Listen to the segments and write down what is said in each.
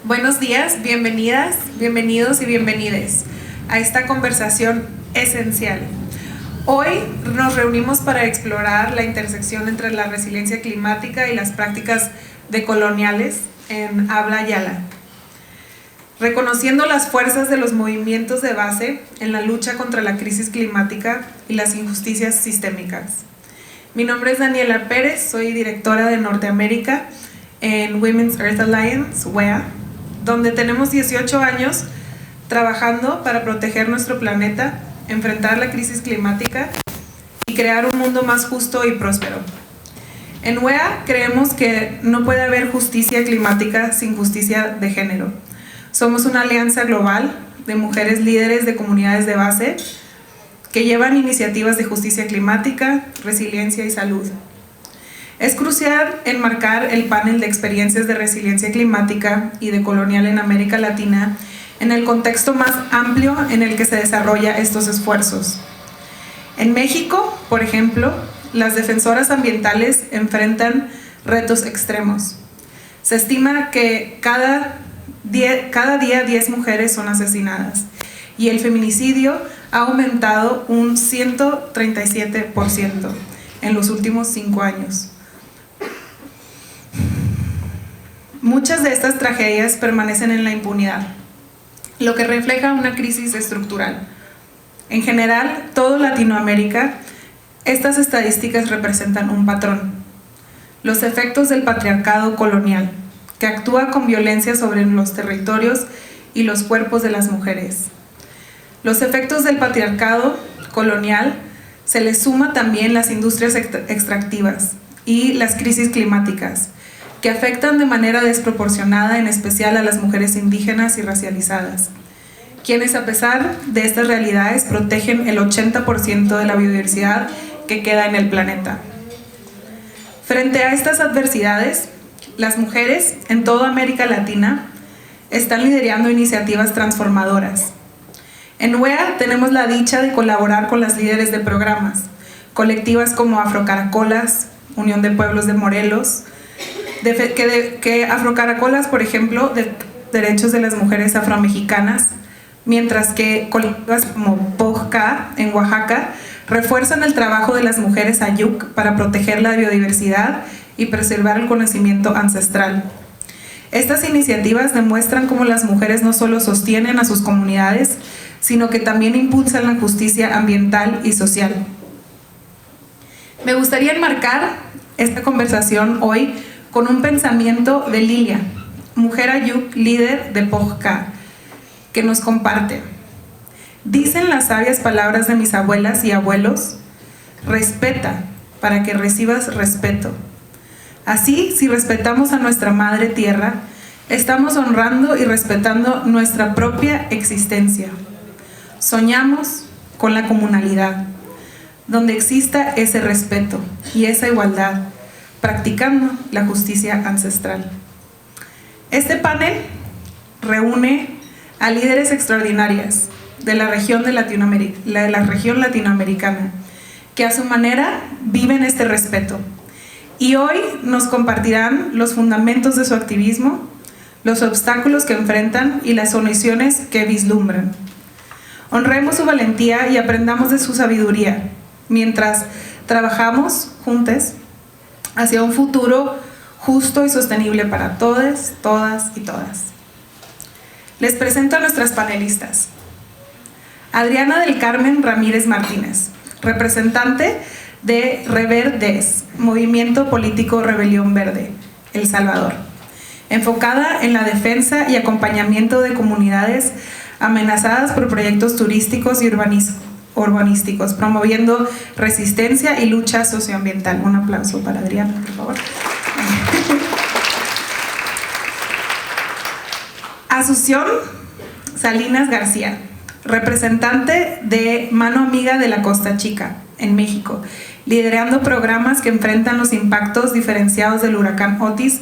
Buenos días, bienvenidas, bienvenidos y bienvenides a esta conversación esencial. Hoy nos reunimos para explorar la intersección entre la resiliencia climática y las prácticas decoloniales en habla yala, reconociendo las fuerzas de los movimientos de base en la lucha contra la crisis climática y las injusticias sistémicas. Mi nombre es Daniela Pérez, soy directora de Norteamérica en Women's Earth Alliance, WEA, donde tenemos 18 años trabajando para proteger nuestro planeta, enfrentar la crisis climática y crear un mundo más justo y próspero. En WEA creemos que no puede haber justicia climática sin justicia de género. Somos una alianza global de mujeres líderes de comunidades de base que llevan iniciativas de justicia climática, resiliencia y salud. Es crucial enmarcar el panel de experiencias de resiliencia climática y decolonial en América Latina en el contexto más amplio en el que se desarrollan estos esfuerzos. En México, por ejemplo, las defensoras ambientales enfrentan retos extremos. Se estima que cada día 10 mujeres son asesinadas y el feminicidio ha aumentado un 137% en los últimos 5 años. Muchas de estas tragedias permanecen en la impunidad, lo que refleja una crisis estructural. En general, todo Latinoamérica, estas estadísticas representan un patrón: los efectos del patriarcado colonial, que actúa con violencia sobre los territorios y los cuerpos de las mujeres. Los efectos del patriarcado colonial se les suma también las industrias extractivas y las crisis climáticas, que afectan de manera desproporcionada en especial a las mujeres indígenas y racializadas, quienes a pesar de estas realidades protegen el 80% de la biodiversidad que queda en el planeta. Frente a estas adversidades, las mujeres en toda América Latina están liderando iniciativas transformadoras. En WEA tenemos la dicha de colaborar con las líderes de programas, colectivas como Afrocaracolas, Unión de Pueblos de Morelos, que Afrocaracolas, por ejemplo, de derechos de las mujeres afromexicanas, mientras que colectivas como POJCA en Oaxaca refuerzan el trabajo de las mujeres Ayuk para proteger la biodiversidad y preservar el conocimiento ancestral. Estas iniciativas demuestran cómo las mujeres no solo sostienen a sus comunidades, sino que también impulsan la justicia ambiental y social. Me gustaría enmarcar esta conversación hoy con un pensamiento de Lilia, mujer Ayuk, líder de POJCA, que nos comparte: dicen las sabias palabras de mis abuelas y abuelos, respeta para que recibas respeto. Así, si respetamos a nuestra madre tierra, estamos honrando y respetando nuestra propia existencia. Soñamos con la comunalidad, donde exista ese respeto y esa igualdad, practicando la justicia ancestral. Este panel reúne a líderes extraordinarias de la región latinoamericana, que a su manera viven este respeto, y hoy nos compartirán los fundamentos de su activismo, los obstáculos que enfrentan y las soluciones que vislumbran. Honremos su valentía y aprendamos de su sabiduría, mientras trabajamos juntas hacia un futuro justo y sostenible para todas, todas y todas. Les presento a nuestras panelistas. Adriana del Carmen Ramírez Martínez, representante de Reverdes, Movimiento Político Rebelión Verde, El Salvador, enfocada en la defensa y acompañamiento de comunidades amenazadas por proyectos turísticos y urbanísticos, promoviendo resistencia y lucha socioambiental. Un aplauso para Adriana, por favor. Asunción Salinas García, representante de Mano Amiga de la Costa Chica, en México, liderando programas que enfrentan los impactos diferenciados del huracán Otis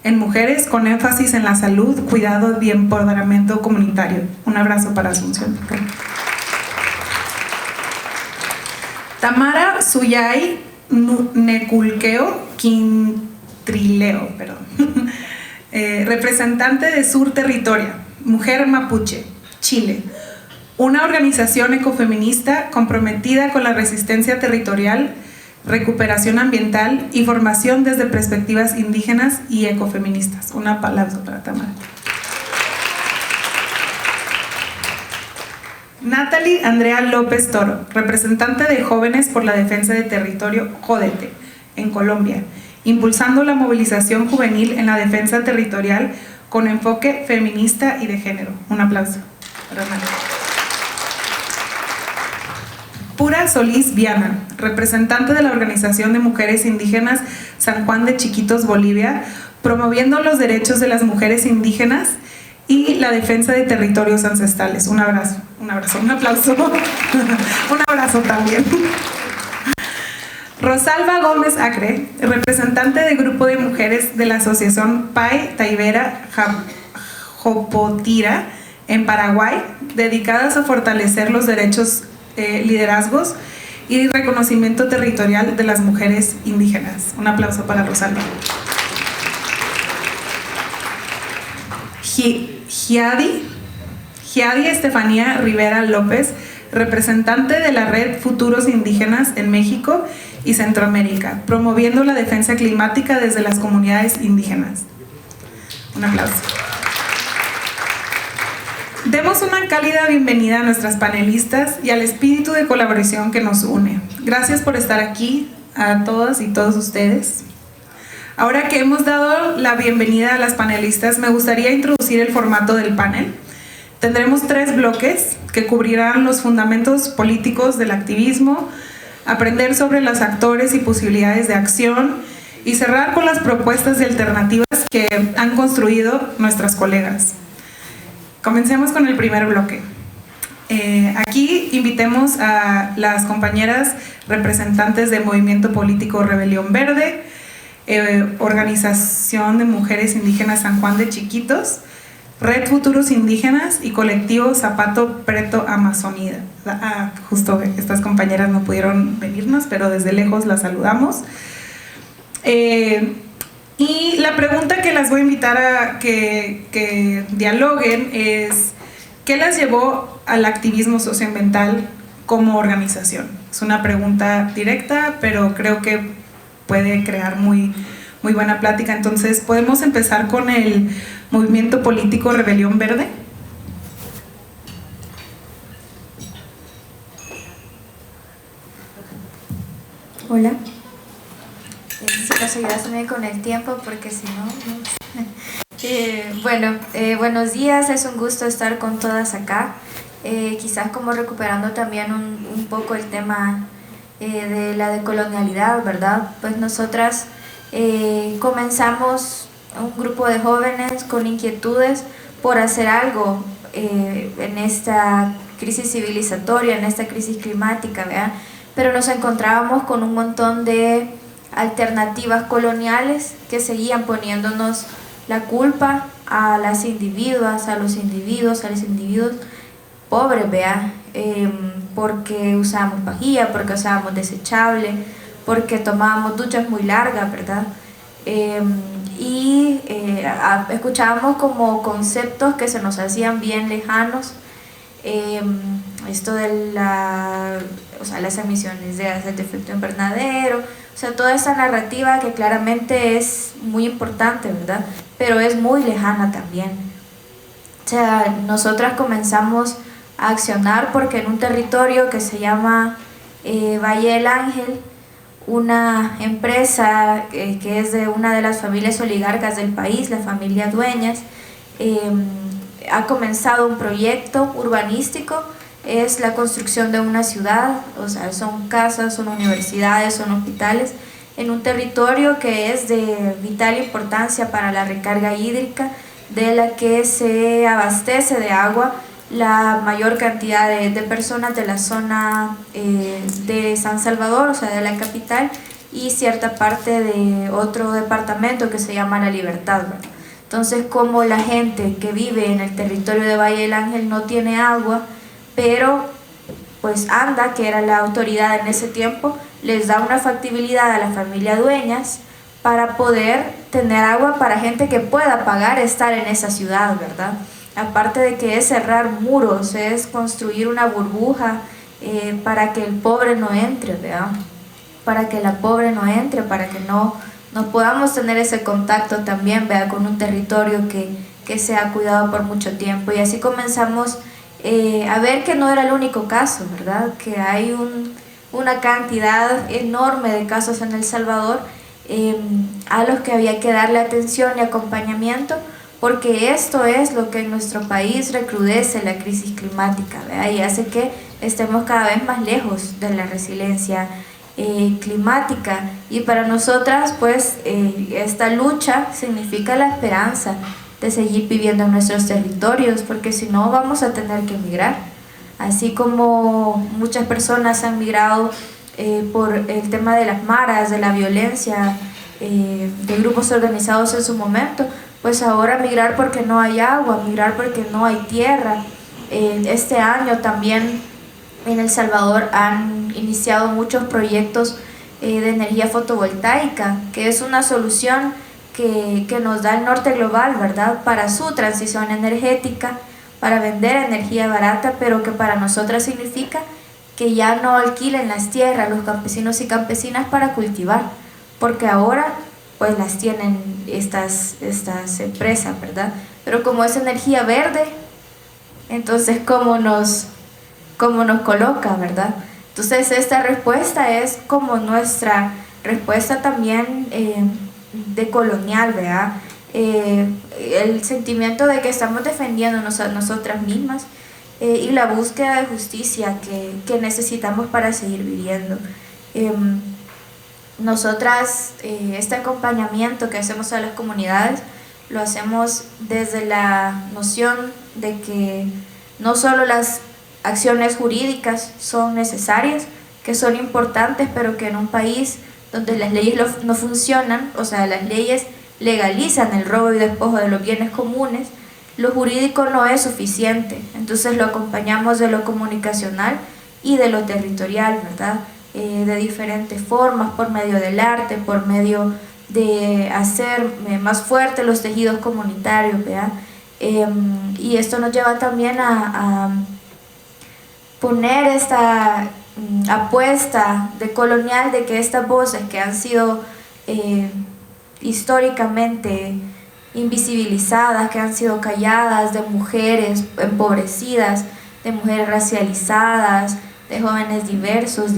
en mujeres, con énfasis en la salud, cuidado y empoderamiento comunitario. Un abrazo para Asunción. Tamara Suyay Neculqueo Quintrileo, representante de Sur Territoria, Mujer Mapuche, Chile, una organización ecofeminista comprometida con la resistencia territorial, recuperación ambiental y formación desde perspectivas indígenas y ecofeministas. Un aplauso para Tamara. Natalie Andrea López Toro, representante de Jóvenes por la Defensa de Territorio, Jódete, en Colombia, impulsando la movilización juvenil en la defensa territorial con enfoque feminista y de género. Un aplauso para Natalie. Pura Solís Viana, representante de la Organización de Mujeres Indígenas San Juan de Chiquitos, Bolivia, promoviendo los derechos de las mujeres indígenas y la defensa de territorios ancestrales. Un abrazo, un aplauso, un abrazo también. Rosalba Gómez Acre, representante del grupo de mujeres de la Asociación Pai Taibera Jopotira en Paraguay, dedicadas a fortalecer los derechos, liderazgos y reconocimiento territorial de las mujeres indígenas. Un aplauso para Rosalba. Giadi Estefanía Rivera López, representante de la Red Futuros Indígenas en México y Centroamérica, promoviendo la defensa climática desde las comunidades indígenas. Un aplauso. Demos una cálida bienvenida a nuestras panelistas y al espíritu de colaboración que nos une. Gracias por estar aquí, a todas y todos ustedes. Ahora que hemos dado la bienvenida a las panelistas, me gustaría introducir el formato del panel. Tendremos 3 bloques que cubrirán los fundamentos políticos del activismo, aprender sobre los actores y posibilidades de acción y cerrar con las propuestas y alternativas que han construido nuestras colegas. Comencemos con el primer bloque. Aquí invitemos a las compañeras representantes del Movimiento Político Rebelión Verde, Organización de Mujeres Indígenas San Juan de Chiquitos, Red Futuros Indígenas y Colectivo Zapato Preto Amazonida. Justo estas compañeras no pudieron venirnos, pero desde lejos las saludamos. Y la pregunta que las voy a invitar a que dialoguen es: ¿qué las llevó al activismo socioambiental como organización? Es una pregunta directa, pero creo que puede crear muy buena plática. Entonces, ¿podemos empezar con el Movimiento Político Rebelión Verde? Hola. Si nos ayudas con el tiempo, porque si no... buenos días, es un gusto estar con todas acá. Quizás como recuperando también un poco el tema de la decolonialidad, ¿verdad? Pues nosotras comenzamos un grupo de jóvenes con inquietudes por hacer algo en esta crisis civilizatoria, en esta crisis climática, ¿verdad? Pero nos encontrábamos con un montón de alternativas coloniales que seguían poniéndonos la culpa a las individuas, a los individuos pobres, ¿vea? Porque usábamos pajilla, porque usábamos desechable, porque tomábamos duchas muy largas, ¿verdad? Escuchábamos como conceptos que se nos hacían bien lejanos, esto de las emisiones de gases de efecto invernadero, o sea, toda esa narrativa que claramente es muy importante, ¿verdad? Pero es muy lejana también. O sea, nosotras comenzamos a accionar porque en un territorio que se llama Valle del Ángel, una empresa que es de una de las familias oligarcas del país, la familia Dueñas, ha comenzado un proyecto urbanístico. Es la construcción de una ciudad, o sea, son casas, son universidades, son hospitales, en un territorio que es de vital importancia para la recarga hídrica, de la que se abastece de agua la mayor cantidad de personas de la zona de San Salvador, o sea, de la capital, y cierta parte de otro departamento que se llama La Libertad, ¿verdad? Entonces, como la gente que vive en el territorio de Valle del Ángel no tiene agua, pero pues ANDA, que era la autoridad en ese tiempo, les da una factibilidad a la familia Dueñas para poder tener agua para gente que pueda pagar estar en esa ciudad, ¿verdad? Aparte de que es cerrar muros, es construir una burbuja para que el pobre no entre, ¿verdad? Para que la pobre no entre, para que no podamos tener ese contacto también, ¿verdad? Con un territorio que se ha cuidado por mucho tiempo. Y así comenzamos a ver que no era el único caso, ¿verdad? Que hay una cantidad enorme de casos en El Salvador a los que había que darle atención y acompañamiento, porque esto es lo que en nuestro país recrudece la crisis climática, ¿verdad? Y hace que estemos cada vez más lejos de la resiliencia climática. Y para nosotras, pues, esta lucha significa la esperanza de seguir viviendo en nuestros territorios, porque si no vamos a tener que emigrar. Así como muchas personas han migrado por el tema de las maras, de la violencia, de grupos organizados en su momento, pues ahora migrar porque no hay agua, migrar porque no hay tierra. Este año también en El Salvador han iniciado muchos proyectos de energía fotovoltaica, que es una solución que nos da el norte global, ¿verdad? Para su transición energética, para vender energía barata, pero que para nosotras significa que ya no alquilen las tierras los campesinos y campesinas para cultivar, porque ahora pues las tienen estas empresas, ¿verdad? Pero como es energía verde, entonces ¿cómo nos coloca, ¿verdad? Entonces esta respuesta es como nuestra respuesta también decolonial, ¿verdad? El sentimiento de que estamos defendiéndonos a nosotras mismas y la búsqueda de justicia que necesitamos para seguir viviendo. Nosotras, este acompañamiento que hacemos a las comunidades, lo hacemos desde la noción de que no solo las acciones jurídicas son necesarias, que son importantes, pero que en un país donde las leyes no funcionan, o sea, las leyes legalizan el robo y despojo de los bienes comunes, lo jurídico no es suficiente. Entonces lo acompañamos de lo comunicacional y de lo territorial, ¿verdad? De diferentes formas, por medio del arte, por medio de hacer más fuertes los tejidos comunitarios, ¿verdad? Y esto nos lleva también a poner esta apuesta decolonial de que estas voces que han sido históricamente invisibilizadas, que han sido calladas, de mujeres empobrecidas, de mujeres racializadas, de jóvenes diversas,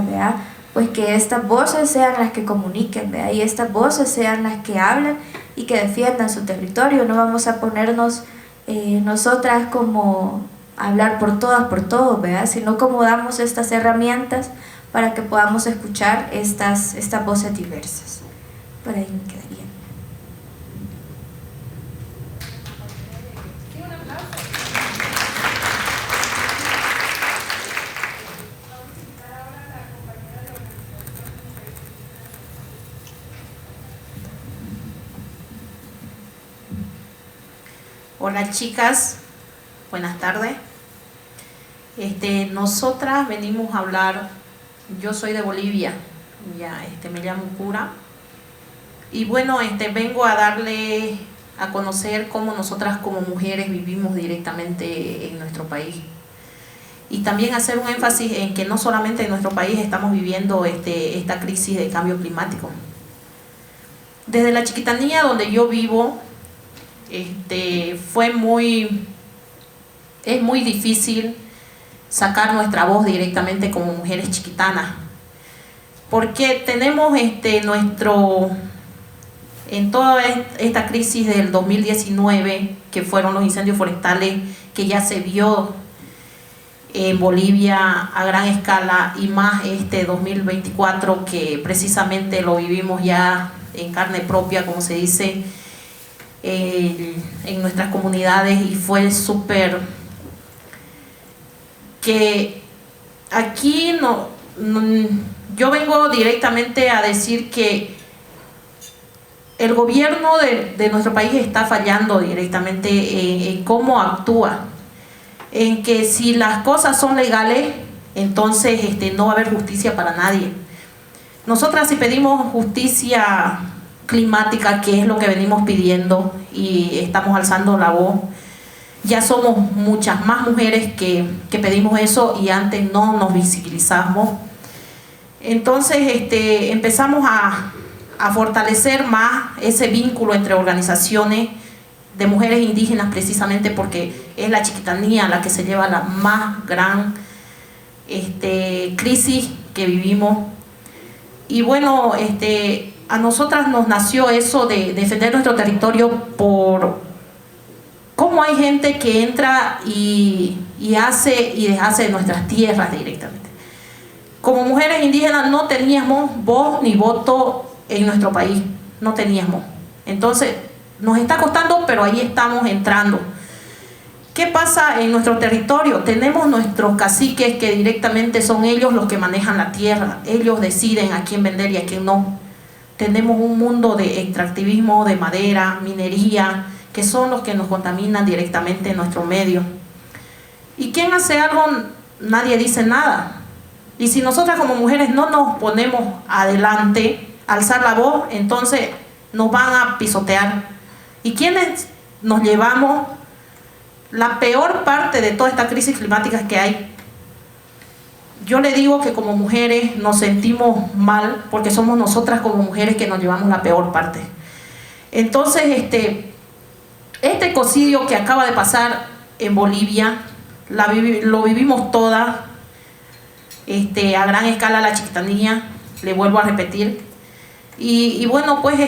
¿verdad? Pues que estas voces sean las que comuniquen, ¿verdad? Y estas voces sean las que hablen y que defiendan su territorio. No vamos a ponernos nosotras como hablar por todas, por todos, ¿verdad? Sino como damos estas herramientas para que podamos escuchar estas voces diversas. Por ahí me quedaría. Hola chicas, buenas tardes. Nosotras venimos a hablar, yo soy de Bolivia, ya me llamo Cura, y bueno, vengo a darle a conocer cómo nosotras como mujeres vivimos directamente en nuestro país. Y también hacer un énfasis en que no solamente en nuestro país estamos viviendo esta crisis de cambio climático. Desde la Chiquitanía, donde yo vivo, es muy difícil sacar nuestra voz directamente como mujeres chiquitanas, porque tenemos en toda esta crisis del 2019, que fueron los incendios forestales, que ya se vio en Bolivia a gran escala, y más 2024, que precisamente lo vivimos ya en carne propia, como se dice, en nuestras comunidades, y fue súper que aquí yo vengo directamente a decir que el gobierno de nuestro país está fallando directamente en cómo actúa, en que si las cosas son legales, entonces no va a haber justicia para nadie. Nosotras, si pedimos justicia climática, que es lo que venimos pidiendo y estamos alzando la voz. Ya somos muchas más mujeres que pedimos eso y antes no nos visibilizamos. Entonces empezamos a fortalecer más ese vínculo entre organizaciones de mujeres indígenas, precisamente porque es la chiquitanía la que se lleva la más gran crisis que vivimos. Y bueno, a nosotras nos nació eso de defender nuestro territorio por cómo hay gente que entra y hace y deshace de nuestras tierras directamente. Como mujeres indígenas no teníamos voz ni voto en nuestro país, no teníamos. Entonces nos está costando, pero ahí estamos entrando. ¿Qué pasa en nuestro territorio? Tenemos nuestros caciques que directamente son ellos los que manejan la tierra, ellos deciden a quién vender y a quién no. Tenemos un mundo de extractivismo de madera, minería, que son los que nos contaminan directamente en nuestro medio. ¿Y quién hace algo? Nadie dice nada. Y si nosotras como mujeres no nos ponemos adelante, alzar la voz, entonces nos van a pisotear. ¿Y quiénes nos llevamos la peor parte de toda esta crisis climática que hay? Yo le digo que como mujeres nos sentimos mal porque somos nosotras como mujeres que nos llevamos la peor parte. Entonces este ecocidio que acaba de pasar en Bolivia lo vivimos todas a gran escala, la chiquitanía, le vuelvo a repetir. Y bueno, pues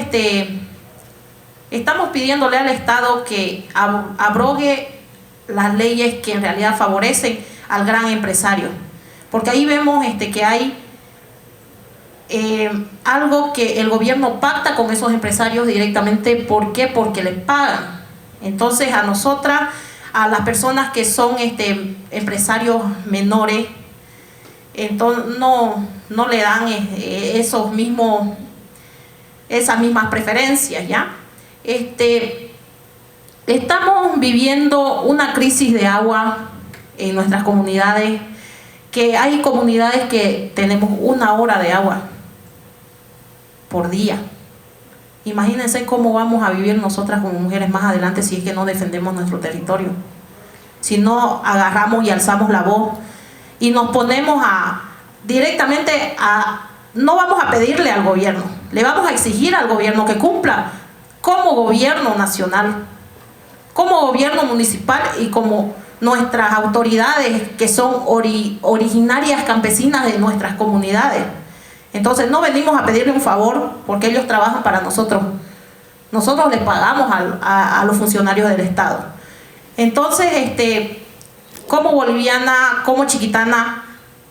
estamos pidiéndole al Estado que abrogue las leyes que en realidad favorecen al gran empresario, porque ahí vemos que hay algo que el gobierno pacta con esos empresarios directamente. ¿Por qué? Porque les pagan. Entonces a nosotras, a las personas que son empresarios menores, entonces no le dan esas mismas preferencias, ¿ya? Estamos viviendo una crisis de agua en nuestras comunidades, que hay comunidades que tenemos 1 hora de agua por día. Imagínense cómo vamos a vivir nosotras como mujeres más adelante si es que no defendemos nuestro territorio, si no agarramos y alzamos la voz y nos ponemos directamente no vamos a pedirle al gobierno, le vamos a exigir al gobierno que cumpla como gobierno nacional, como gobierno municipal y como nuestras autoridades que son originarias campesinas de nuestras comunidades. Entonces no venimos a pedirle un favor porque ellos trabajan para nosotros. Nosotros les pagamos a los funcionarios del Estado. Entonces, como boliviana, como chiquitana,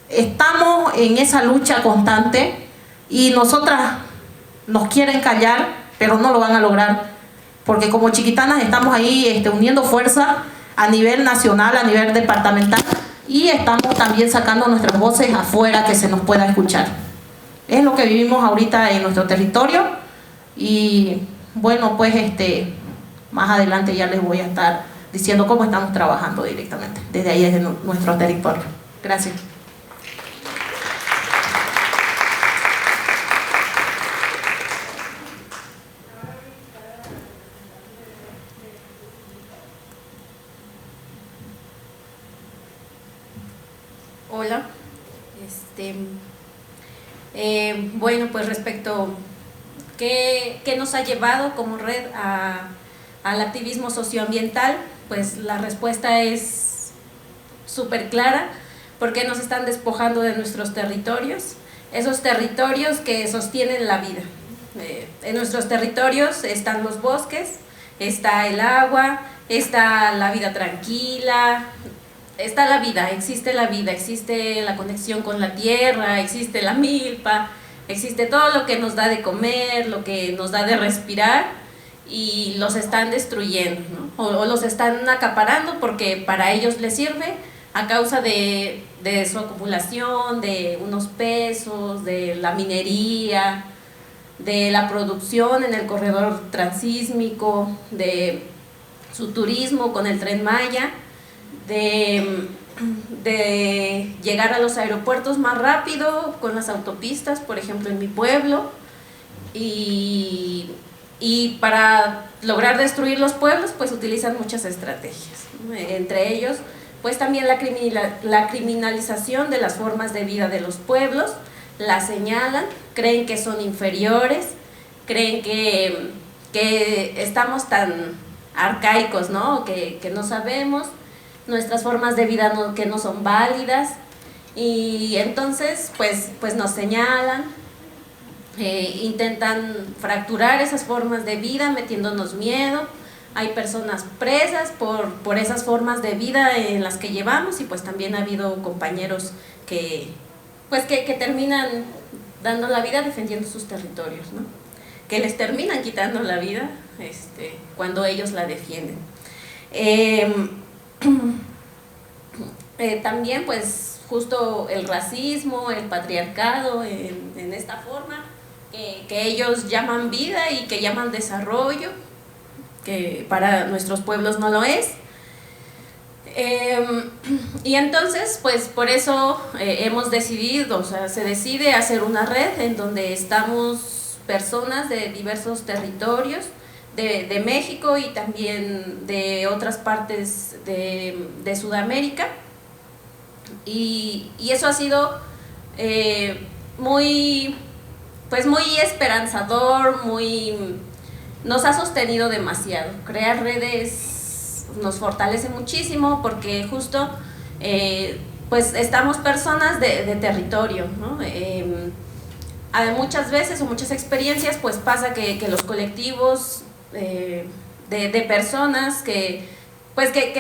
estamos en esa lucha constante y nosotras nos quieren callar, pero no lo van a lograr. Porque como chiquitanas estamos ahí uniendo fuerzas a nivel nacional, a nivel departamental, y estamos también sacando nuestras voces afuera que se nos pueda escuchar. Es lo que vivimos ahorita en nuestro territorio y bueno, pues más adelante ya les voy a estar diciendo cómo estamos trabajando directamente desde ahí, desde nuestro territorio. Gracias. Hola. Bueno, pues respecto qué nos ha llevado como red al activismo socioambiental, pues la respuesta es súper clara, porque nos están despojando de nuestros territorios, esos territorios que sostienen la vida. En nuestros territorios están los bosques, está el agua, está la vida tranquila, está la vida, existe la conexión con la tierra, existe la milpa, existe todo lo que nos da de comer, lo que nos da de respirar, y los están destruyendo, ¿no? O los están acaparando porque para ellos les sirve a causa de su acumulación, de unos pesos, de la minería, de la producción en el corredor transísmico, de su turismo con el Tren Maya, de llegar a los aeropuertos más rápido con las autopistas, por ejemplo en mi pueblo, y para lograr destruir los pueblos pues utilizan muchas estrategias, ¿no? Entre ellos pues también la criminalización de las formas de vida de los pueblos, las señalan, creen que son inferiores, creen que estamos tan arcaicos, ¿no? Que no sabemos, nuestras formas de vida que no son válidas, y entonces pues nos señalan, intentan fracturar esas formas de vida metiéndonos miedo. Hay personas presas por esas formas de vida en las que llevamos, y pues también ha habido compañeros que terminan dando la vida defendiendo sus territorios, ¿no? Que les terminan quitando la vida cuando ellos la defienden. También pues justo el racismo, el patriarcado en esta forma que ellos llaman vida y que llaman desarrollo, que para nuestros pueblos no lo es. Y entonces pues por eso hemos decidido, o sea, se decide hacer una red en donde estamos personas de diversos territorios de México y también de otras partes de Sudamérica, y eso ha sido muy esperanzador, nos ha sostenido demasiado. Crear redes nos fortalece muchísimo porque justo pues estamos personas de territorio, ¿no? Muchas veces o muchas experiencias pues pasa que los colectivos de personas que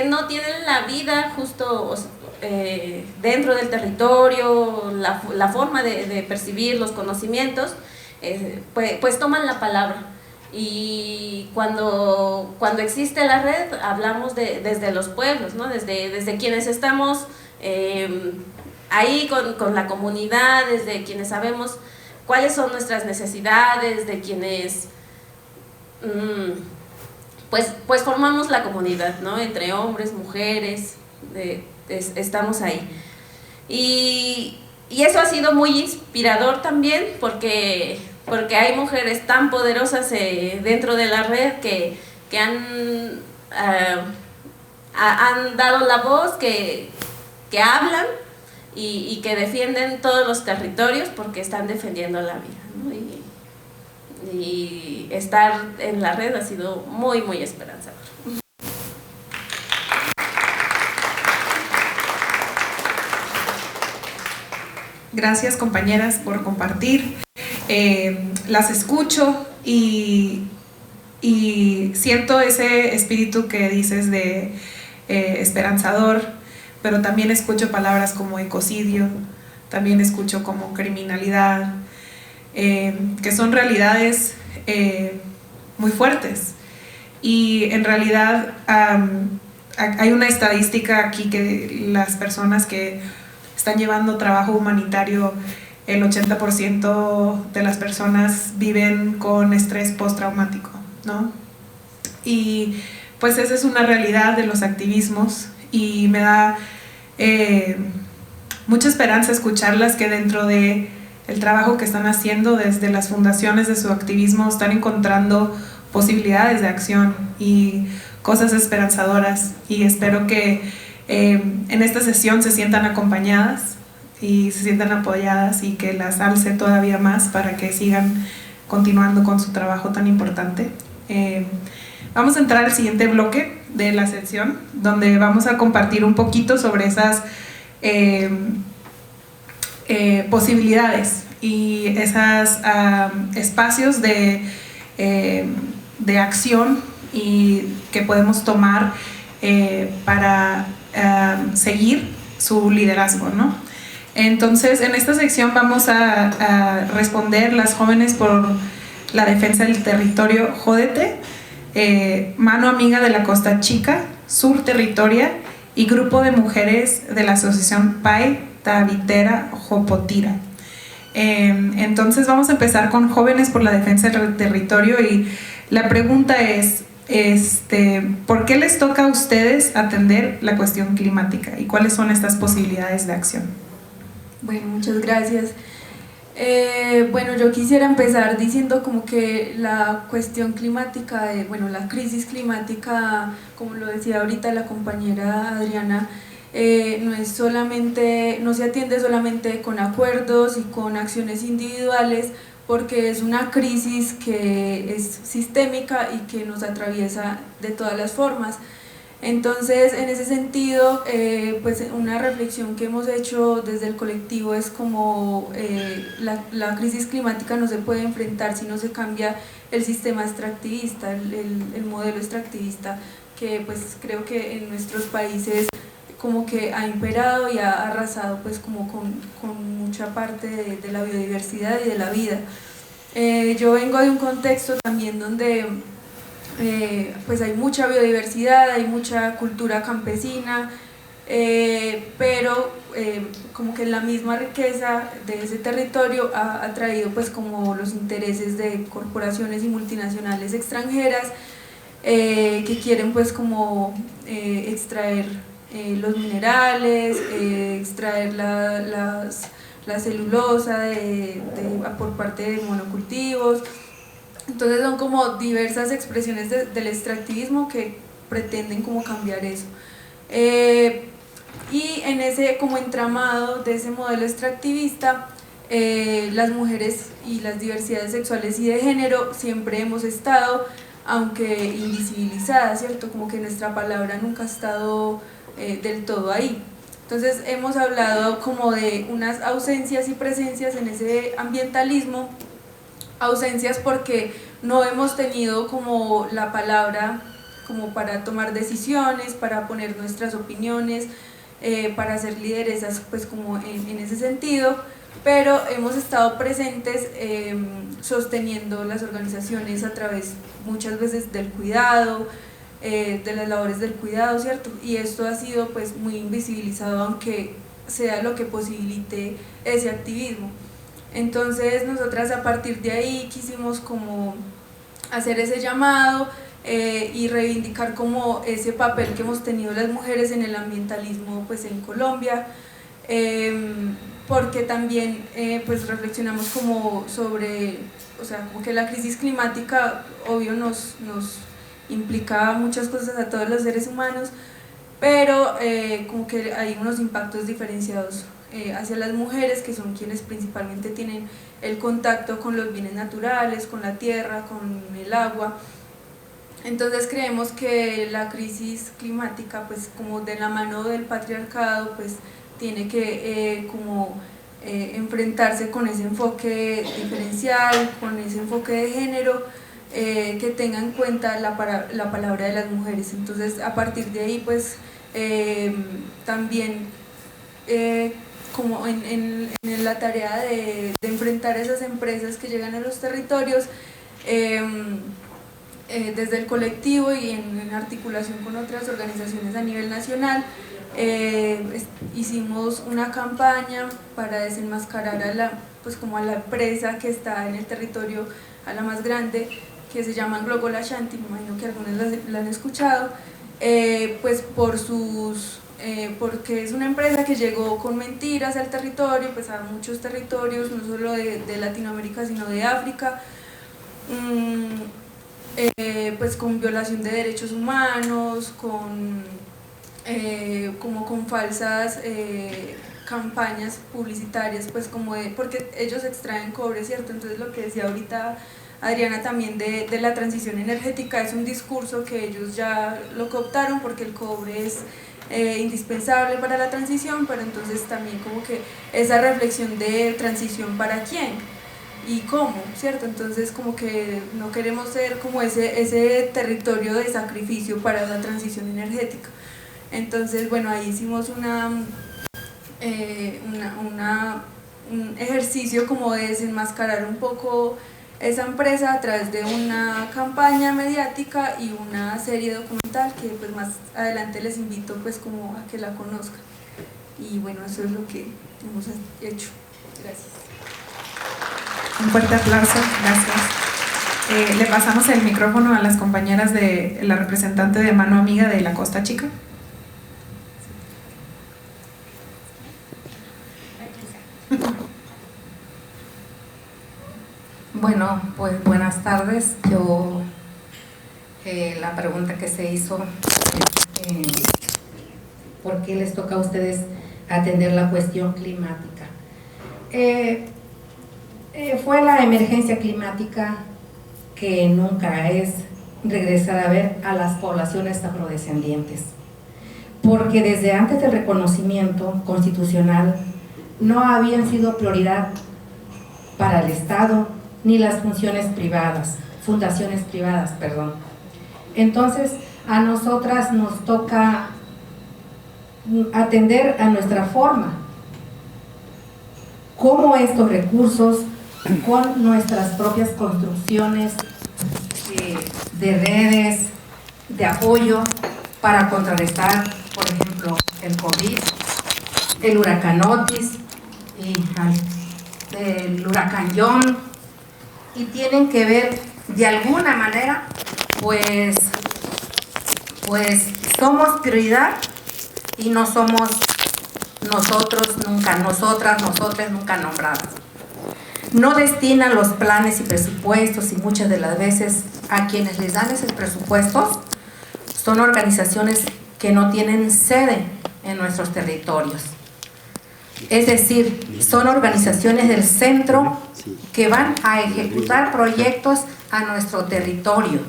no tienen la vida justo dentro del territorio, la forma de percibir los conocimientos, pues toman la palabra. Y cuando existe la red hablamos desde los pueblos, ¿no? Desde quienes estamos ahí con la comunidad, desde quienes sabemos cuáles son nuestras necesidades, de quienes pues formamos la comunidad, ¿no? Entre hombres, mujeres, estamos ahí. Y eso ha sido muy inspirador también porque hay mujeres tan poderosas dentro de la red que han dado la voz, que hablan y que defienden todos los territorios porque están defendiendo la vida, ¿no? Y estar en la red ha sido muy, muy esperanzador. Gracias, compañeras, por compartir. Las escucho y siento ese espíritu que dices de esperanzador, pero también escucho palabras como ecocidio, también escucho como criminalidad, que son realidades muy fuertes. Y en realidad hay una estadística aquí que las personas que están llevando trabajo humanitario, el 80% de las personas viven con estrés postraumático, ¿no? Y pues esa es una realidad de los activismos, y me da mucha esperanza escucharlas, que dentro de el trabajo que están haciendo desde las fundaciones de su activismo están encontrando posibilidades de acción y cosas esperanzadoras, y espero que en esta sesión se sientan acompañadas y se sientan apoyadas, y que las alce todavía más para que sigan continuando con su trabajo tan importante. Vamos a entrar al siguiente bloque de la sesión, donde vamos a compartir un poquito sobre esas posibilidades y esos espacios de acción y que podemos tomar para seguir su liderazgo, ¿no? Entonces, en esta sección vamos a responder las jóvenes por la defensa del territorio Jódete, Mano Amiga de la Costa Chica, Sur Territoria y Grupo de Mujeres de la Asociación Pai Tabitera Jopotira. Entonces vamos a empezar con Jóvenes por la Defensa del Territorio, y la pregunta es ¿por qué les toca a ustedes atender la cuestión climática y cuáles son estas posibilidades de acción? Bueno, muchas gracias. Bueno, yo quisiera empezar diciendo como que la cuestión climática, bueno, la crisis climática, como lo decía ahorita la compañera Adriana, no es solamente, no se atiende solamente con acuerdos y con acciones individuales, porque es una crisis que es sistémica y que nos atraviesa de todas las formas. Entonces, en ese sentido, pues una reflexión que hemos hecho desde el colectivo es como la crisis climática no se puede enfrentar si no se cambia el sistema extractivista, el modelo extractivista, que pues creo que en nuestros países como que ha imperado y ha arrasado pues como con mucha parte de la biodiversidad y de la vida. Yo vengo de un contexto también donde pues hay mucha biodiversidad, hay mucha cultura campesina, pero como que la misma riqueza de ese territorio ha traído pues como los intereses de corporaciones y multinacionales extranjeras que quieren pues como extraer los minerales, extraer la celulosa por parte de monocultivos. Entonces son como diversas expresiones del extractivismo que pretenden como cambiar eso. Y en ese como entramado de ese modelo extractivista, las mujeres y las diversidades sexuales y de género siempre hemos estado, aunque invisibilizadas, ¿cierto? Como que nuestra palabra nunca ha estado del todo ahí. Entonces hemos hablado como de unas ausencias y presencias en ese ambientalismo, ausencias porque no hemos tenido como la palabra como para tomar decisiones, para poner nuestras opiniones, para ser lideresas pues como en ese sentido, pero hemos estado presentes sosteniendo las organizaciones a través muchas veces del cuidado, de las labores del cuidado, ¿cierto? Y esto ha sido pues muy invisibilizado, aunque sea lo que posibilite ese activismo. Entonces nosotras a partir de ahí quisimos como hacer ese llamado y reivindicar como ese papel que hemos tenido las mujeres en el ambientalismo pues en Colombia, porque también pues reflexionamos como sobre, o sea, como que la crisis climática obvio nos implica muchas cosas a todos los seres humanos, pero como que hay unos impactos diferenciados hacia las mujeres, que son quienes principalmente tienen el contacto con los bienes naturales, con la tierra, con el agua. Entonces creemos que la crisis climática, pues como de la mano del patriarcado, pues tiene que como enfrentarse con ese enfoque diferencial, con ese enfoque de género, que tenga en cuenta la palabra de las mujeres. Entonces a partir de ahí pues también como en la tarea de enfrentar esas empresas que llegan a los territorios, desde el colectivo y en articulación con otras organizaciones a nivel nacional, hicimos una campaña para desenmascarar pues como a la empresa que está en el territorio, a la más grande, que se llama Global Ashanti, me imagino que algunos la han escuchado, pues porque es una empresa que llegó con mentiras al territorio, pues a muchos territorios, no solo de Latinoamérica sino de África, pues con violación de derechos humanos, como con falsas campañas publicitarias, pues como porque ellos extraen cobre, ¿cierto? Entonces lo que decía ahorita Adriana también de la transición energética es un discurso que ellos ya lo cooptaron porque el cobre es indispensable para la transición, pero entonces también como que esa reflexión de transición para quién y cómo, ¿cierto? Entonces como que no queremos ser como ese territorio de sacrificio para la transición energética. Entonces bueno, ahí hicimos un ejercicio como de desenmascarar un poco esa empresa a través de una campaña mediática y una serie documental que pues más adelante les invito pues como a que la conozcan. Y bueno, eso es lo que hemos hecho. Gracias. Un fuerte aplauso, gracias. Le pasamos el micrófono a las compañeras de la representante de Mano Amiga de la Costa Chica. Bueno, pues buenas tardes. Yo, la pregunta que se hizo es, ¿por qué les toca a ustedes atender la cuestión climática? Fue la emergencia climática que nunca es regresar a ver a las poblaciones afrodescendientes, porque desde antes del reconocimiento constitucional no habían sido prioridad para el Estado ni las fundaciones privadas. Entonces, a nosotras nos toca atender a nuestra forma, cómo estos recursos, con nuestras propias construcciones de redes, de apoyo para contrarrestar, por ejemplo, el COVID, el huracán Otis y el huracán John, y tienen que ver de alguna manera, pues somos prioridad y no somos nosotros nunca, nosotras nunca nombradas. No destinan los planes y presupuestos, y muchas de las veces a quienes les dan esos presupuestos son organizaciones que no tienen sede en nuestros territorios. Es decir, son organizaciones del centro que van a ejecutar proyectos a nuestro territorio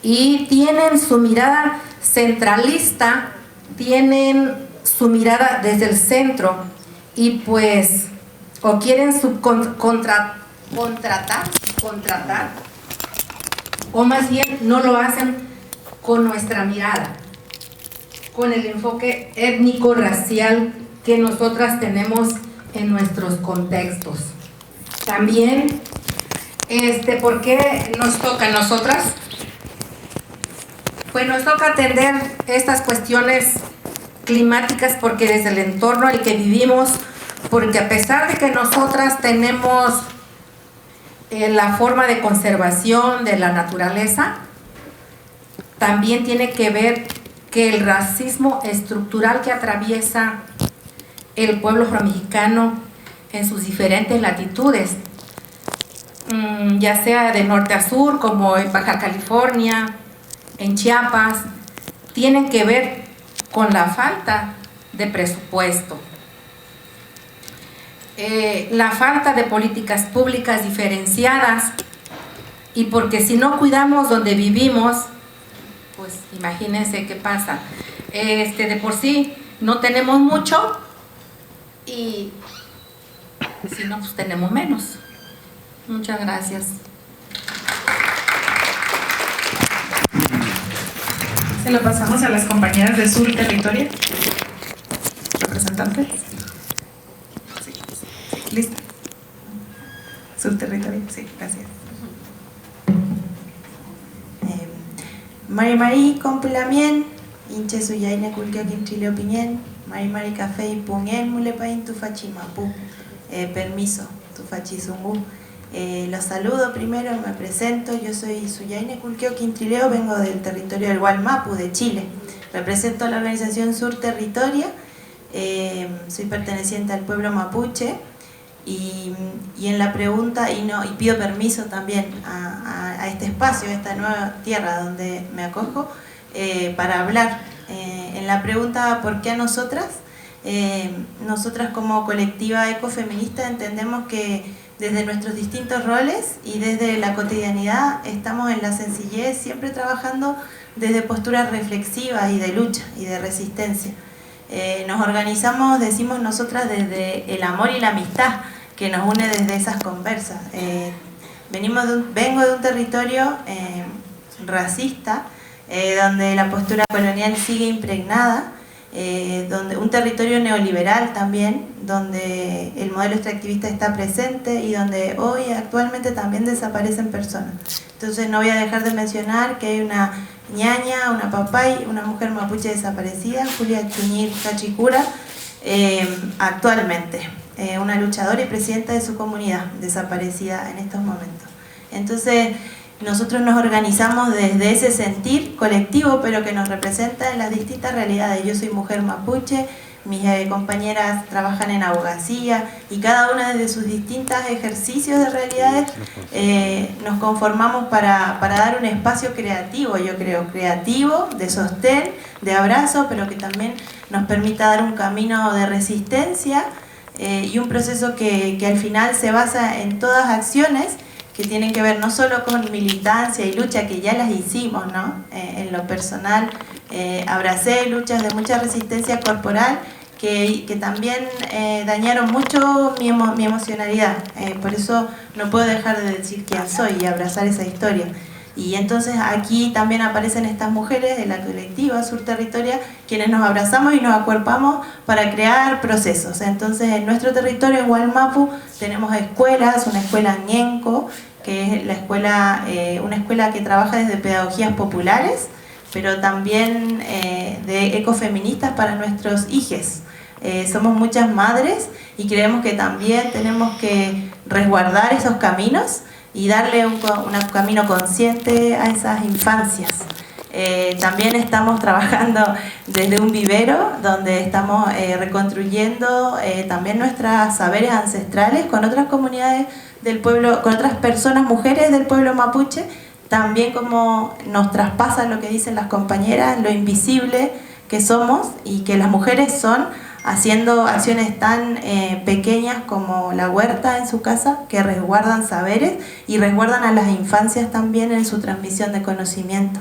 y tienen su mirada centralista, tienen su mirada desde el centro, y pues o quieren contratar, o más bien no lo hacen con nuestra mirada, con el enfoque étnico-racial que nosotras tenemos en nuestros contextos. También, ¿por qué nos toca a nosotras? Pues nos toca atender estas cuestiones climáticas porque desde el entorno en el que vivimos, porque a pesar de que nosotras tenemos la forma de conservación de la naturaleza, también tiene que ver que el racismo estructural que atraviesa el pueblo afromexicano en sus diferentes latitudes, ya sea de norte a sur, como en Baja California, en Chiapas, tienen que ver con la falta de presupuesto, la falta de políticas públicas diferenciadas, y porque si no cuidamos donde vivimos, pues imagínense qué pasa. De por sí no tenemos mucho, y si no, pues tenemos menos. Muchas gracias. Se lo pasamos a las compañeras de Sur Territorio. ¿Representantes? Sí. ¿Lista? Sur Territorio, sí, gracias. Mari complamien, inche suyaine kulkio quinchile opinien, Mari café y pungen mulepain tufachimapu. Permiso, tufachizungu. Los saludo primero, me presento, yo soy Suyaine Kulkio Quintrileo, vengo del territorio del Gualmapu, de Chile. Represento a la organización Sur Territoria, soy perteneciente al pueblo mapuche, y en la pregunta, y pido permiso también a este espacio, a esta nueva tierra donde me acojo, para hablar. En la pregunta ¿por qué a nosotras? Nosotras como colectiva ecofeminista entendemos que desde nuestros distintos roles y desde la cotidianidad estamos en la sencillez, siempre trabajando desde posturas reflexivas y de lucha y de resistencia. Nos organizamos, decimos nosotras, desde el amor y la amistad que nos une desde esas conversas. Vengo de un territorio racista, donde la postura colonial sigue impregnada, donde un territorio neoliberal también, donde el modelo extractivista está presente y donde hoy actualmente también desaparecen personas. Entonces no voy a dejar de mencionar que hay una ñaña, una papay, una mujer mapuche desaparecida, Julia Chuñir Cachicura, actualmente, una luchadora y presidenta de su comunidad desaparecida en estos momentos. Entonces nosotros nos organizamos desde ese sentir colectivo, pero que nos representa en las distintas realidades. Yo soy mujer mapuche, mis compañeras trabajan en abogacía y cada una desde sus distintos ejercicios de realidades nos conformamos para dar un espacio creativo, yo creo, creativo, de sostén, de abrazo, pero que también nos permita dar un camino de resistencia y un proceso que al final se basa en todas acciones que tienen que ver no solo con militancia y lucha, que ya las hicimos, ¿no? En lo personal, abracé luchas de mucha resistencia corporal que también dañaron mucho mi emocionalidad. Por eso no puedo dejar de decir quién soy y abrazar esa historia. Y entonces aquí también aparecen estas mujeres de la colectiva Sur Territoria, quienes nos abrazamos y nos acuerpamos para crear procesos. Entonces en nuestro territorio, en Wallmapu, tenemos escuelas, una escuela Ñenco, que es la escuela, una escuela que trabaja desde pedagogías populares, pero también de ecofeministas para nuestros hijes. Somos muchas madres y creemos que también tenemos que resguardar esos caminos y darle un camino consciente a esas infancias. También estamos trabajando desde un vivero donde estamos reconstruyendo también nuestros saberes ancestrales con otras comunidades del pueblo, con otras personas, mujeres del pueblo mapuche, también como nos traspasa lo que dicen las compañeras, lo invisible que somos y que las mujeres son, haciendo acciones tan pequeñas como la huerta en su casa, que resguardan saberes y resguardan a las infancias también en su transmisión de conocimiento.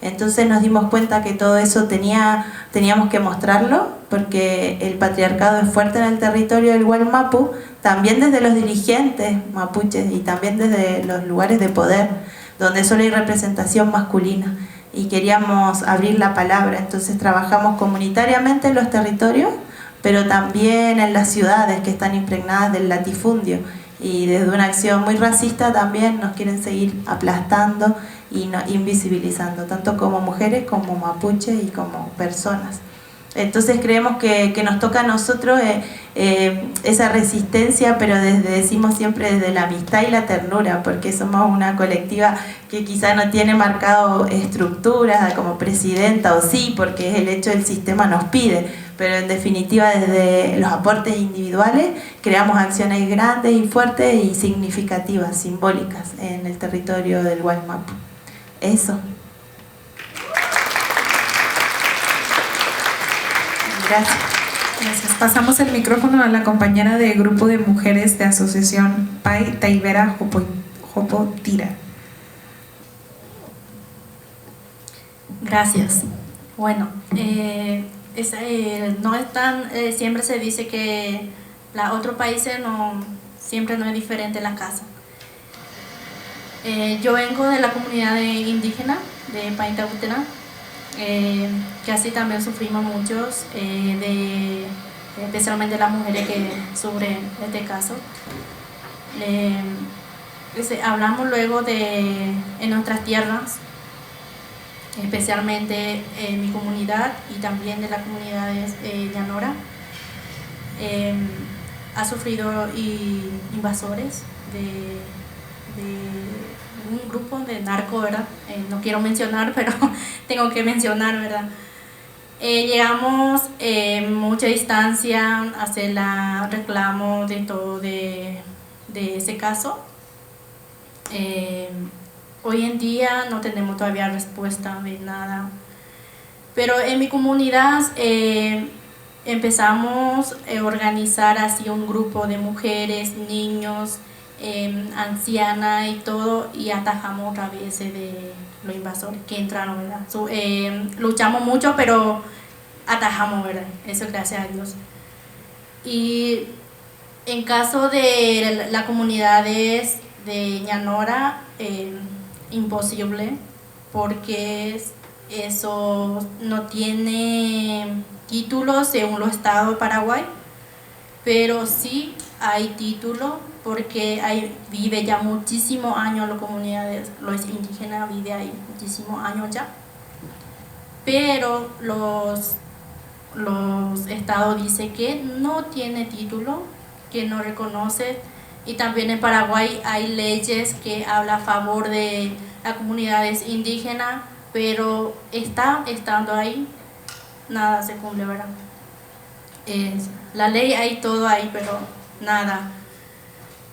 Entonces nos dimos cuenta que todo eso teníamos que mostrarlo, porque el patriarcado es fuerte en el territorio del Wallmapu, también desde los dirigentes mapuches y también desde los lugares de poder, donde solo hay representación masculina. Y queríamos abrir la palabra, entonces trabajamos comunitariamente en los territorios, pero también en las ciudades que están impregnadas del latifundio, y desde una acción muy racista también nos quieren seguir aplastando y invisibilizando, tanto como mujeres, como mapuches y como personas. Entonces creemos que nos toca a nosotros esa resistencia, pero decimos siempre desde la amistad y la ternura, porque somos una colectiva que quizá no tiene marcado estructuras como presidenta, o sí, porque es el hecho del sistema nos pide, pero en definitiva desde los aportes individuales creamos acciones grandes y fuertes y significativas, simbólicas en el territorio del Wallmapu. Eso. Gracias. Gracias. Pasamos el micrófono a la compañera de Grupo de Mujeres de Asociación Pai Taibera Jopo Tira. Gracias. Bueno, no es tan, siempre se dice que los otros países siempre no es diferente la casa. Yo vengo de la comunidad indígena de Pai Taibera, que así también sufrimos muchos, especialmente las mujeres que sufren este caso. Hablamos luego en nuestras tierras, especialmente en mi comunidad y también de la comunidad de Llanora, ha sufrido invasores de un grupo de narco, ¿verdad? No quiero mencionar, pero tengo que mencionar, ¿verdad? Llegamos mucha distancia a hacer la reclamo de todo de ese caso. Hoy en día no tenemos todavía respuesta de nada, pero en mi comunidad empezamos a organizar así un grupo de mujeres, niños, anciana y todo, y atajamos otra vez de los invasores que entraron, ¿verdad? Luchamos mucho, pero atajamos, ¿verdad? Eso gracias a Dios. Y en caso de las comunidades de Llanora, imposible, porque eso no tiene título según los estados de Paraguay, pero sí hay título porque vive ya muchísimos años las comunidades, los indígenas viven ahí muchísimos años ya, pero los estados dicen que no tiene título, que no reconoce, y también en Paraguay hay leyes que hablan a favor de las comunidades indígenas, pero estando ahí, nada se cumple, ¿verdad? La ley hay todo ahí, pero nada.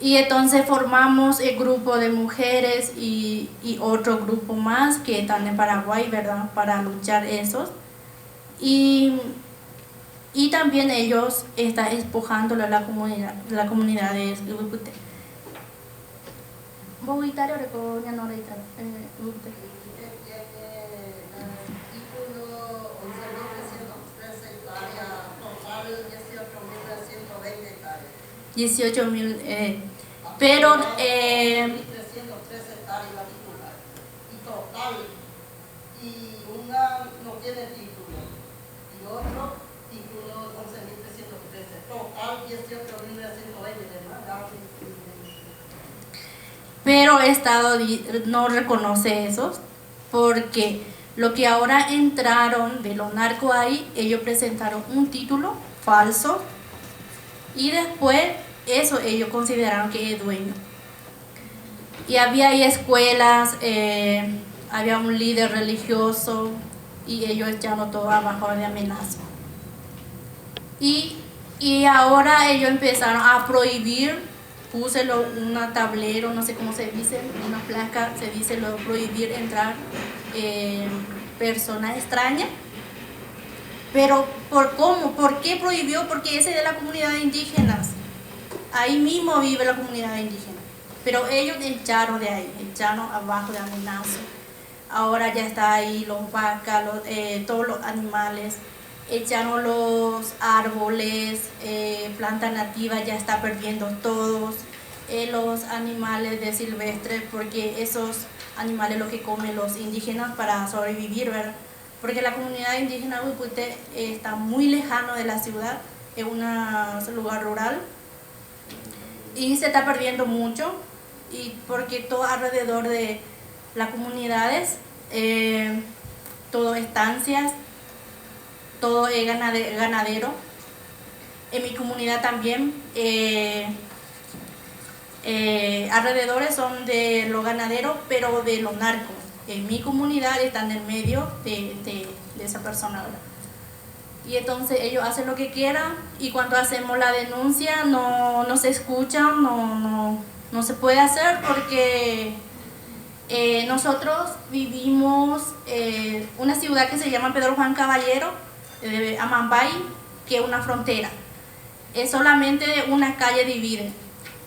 Y entonces formamos el grupo de mujeres y otro grupo más que están en Paraguay, ¿verdad? Para luchar esos. Y también ellos están espojándolo a la comunidad de Ubupute. ¿Vos guitarra o ya no guitarra? Ubupute. 18.000, pero 313 hectáreas titular y total, y una no tiene título y otro título 11.313, total 18.920 demás. Pero el Estado no reconoce esos porque lo que ahora entraron de los narcos ahí, ellos presentaron un título falso y después eso ellos consideraron que es dueño. Y había ahí escuelas, había un líder religioso y ellos echaron todo abajo de amenaza. Y ahora ellos empezaron a prohibir, puse una tablero, no sé cómo se dice, una placa, se dice lo prohibir entrar personas extrañas. Pero ¿por cómo? ¿Por qué prohibió? Porque ese es de la comunidad de indígenas. Ahí mismo vive la comunidad indígena. Pero ellos echaron de ahí, echaron abajo de amenaza. Ahora ya está ahí los vacas, todos los animales. Echaron los árboles, plantas nativas ya está perdiendo todos. Los animales de silvestre, porque esos animales lo que comen los indígenas para sobrevivir, ¿verdad? Porque la comunidad indígena de Ubupute está muy lejano de la ciudad, es un lugar rural y se está perdiendo mucho, y porque todo alrededor de las comunidades, todo estancias, todo es ganadero. En mi comunidad también, alrededores son de los ganaderos, pero de los narcos. En mi comunidad están en el medio de esa persona, ¿verdad? Y entonces ellos hacen lo que quieran, y cuando hacemos la denuncia no se escuchan, no se puede hacer porque nosotros vivimos en una ciudad que se llama Pedro Juan Caballero, de Amambay, que es una frontera. Es solamente una calle divide.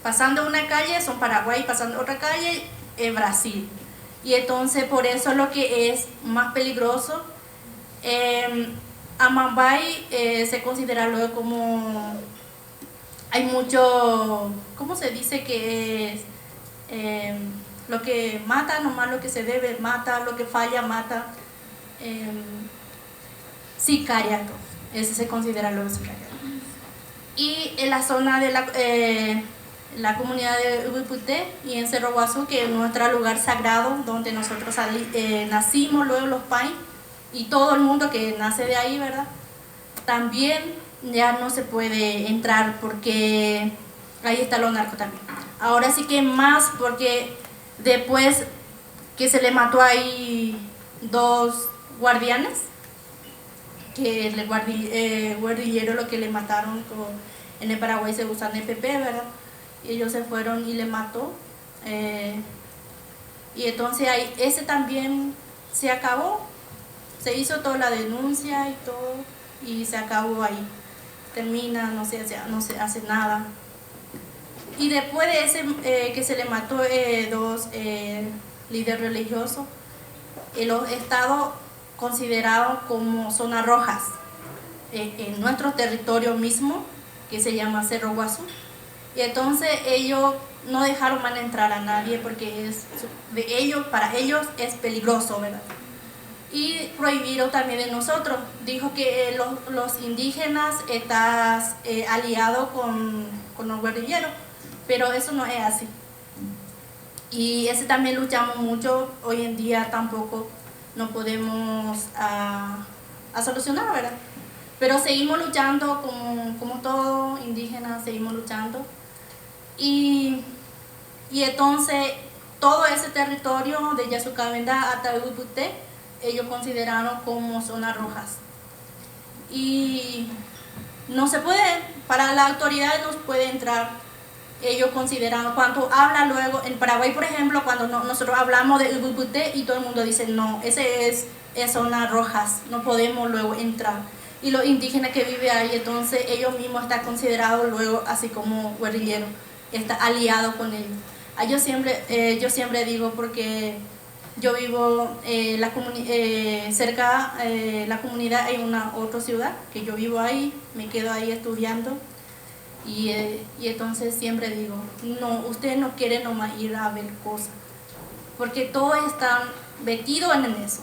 Pasando una calle son Paraguay, pasando otra calle es Brasil. Y entonces por eso lo que es más peligroso, Amambay se considera luego como, hay mucho, ¿cómo se dice que es? Lo que mata, nomás lo que se debe, mata, lo que falla, mata. Sicariato, ese se considera luego sicariato. Y en la zona de la comunidad de Ubupute y en Cerro Guazú, que es nuestro lugar sagrado donde nosotros nacimos, luego los Pain y todo el mundo que nace de ahí, ¿verdad? También ya no se puede entrar porque ahí está los narcos también. Ahora sí que más, porque después que se le mató ahí 2 guardianes, que el guardillero lo que le mataron en el Paraguay se usan EPP, ¿verdad? Y ellos se fueron y le mató, y entonces ahí, ese también se acabó, se hizo toda la denuncia y todo, y se acabó ahí, termina, no se hace nada. Y después de ese que se le mató 2 líderes religiosos, los estados considerados como zonas rojas en nuestro territorio mismo, que se llama Cerro Guazú. Y entonces ellos no dejaron mal entrar a nadie porque para ellos es peligroso, ¿verdad? Y prohibieron también de nosotros. Dijo que los indígenas están aliados con los guerrilleros, pero eso no es así. Y ese también luchamos mucho. Hoy en día tampoco no podemos solucionar, ¿verdad? Pero seguimos luchando como todo indígena, seguimos luchando. Y entonces todo ese territorio de Yasucabenda hasta Ubupute, ellos consideraron como zonas rojas. Y no se puede, para la autoridad no puede entrar. Ellos consideran, cuando habla luego, en Paraguay por ejemplo, cuando nosotros hablamos del Ubupute y todo el mundo dice no, ese es zonas rojas, no podemos luego entrar. Y los indígenas que viven ahí, entonces ellos mismos están considerados luego así como guerrilleros, está aliado con ellos. Yo siempre digo, porque yo vivo cerca la comunidad, hay una otra ciudad que yo vivo ahí, me quedo ahí estudiando. Y entonces siempre digo, no, ustedes no quieren nomás ir a ver cosas, porque todos están metidos en eso.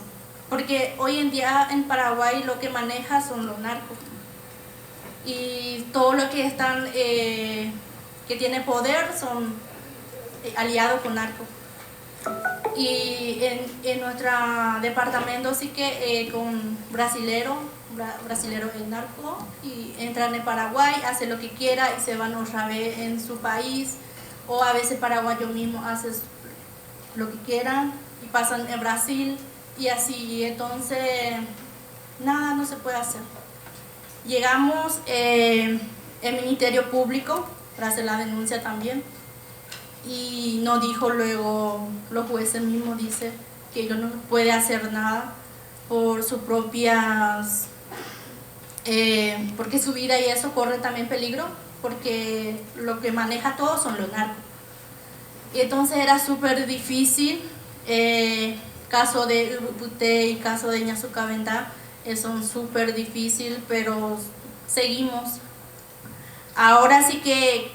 Porque hoy en día en Paraguay lo que maneja son los narcos. Y todo lo que están, que tiene poder son aliados con narcos. Y en nuestro departamento sí que con brasilero es narco, y entran en Paraguay, hacen lo que quiera y se van otra vez en su país, o a veces paraguayos mismos hacen lo que quieran y pasan en Brasil y así. Entonces nada, no se puede hacer. Llegamos el Ministerio Público para hacer la denuncia también, y nos dijo luego, los jueces mismos dicen que ellos no pueden hacer nada por sus propias, porque su vida y eso corre también peligro, porque lo que maneja todo son los narcos. Y entonces era súper difícil, caso de Ubupute y caso de Ñazucaventa son súper difíciles, pero seguimos. Ahora sí que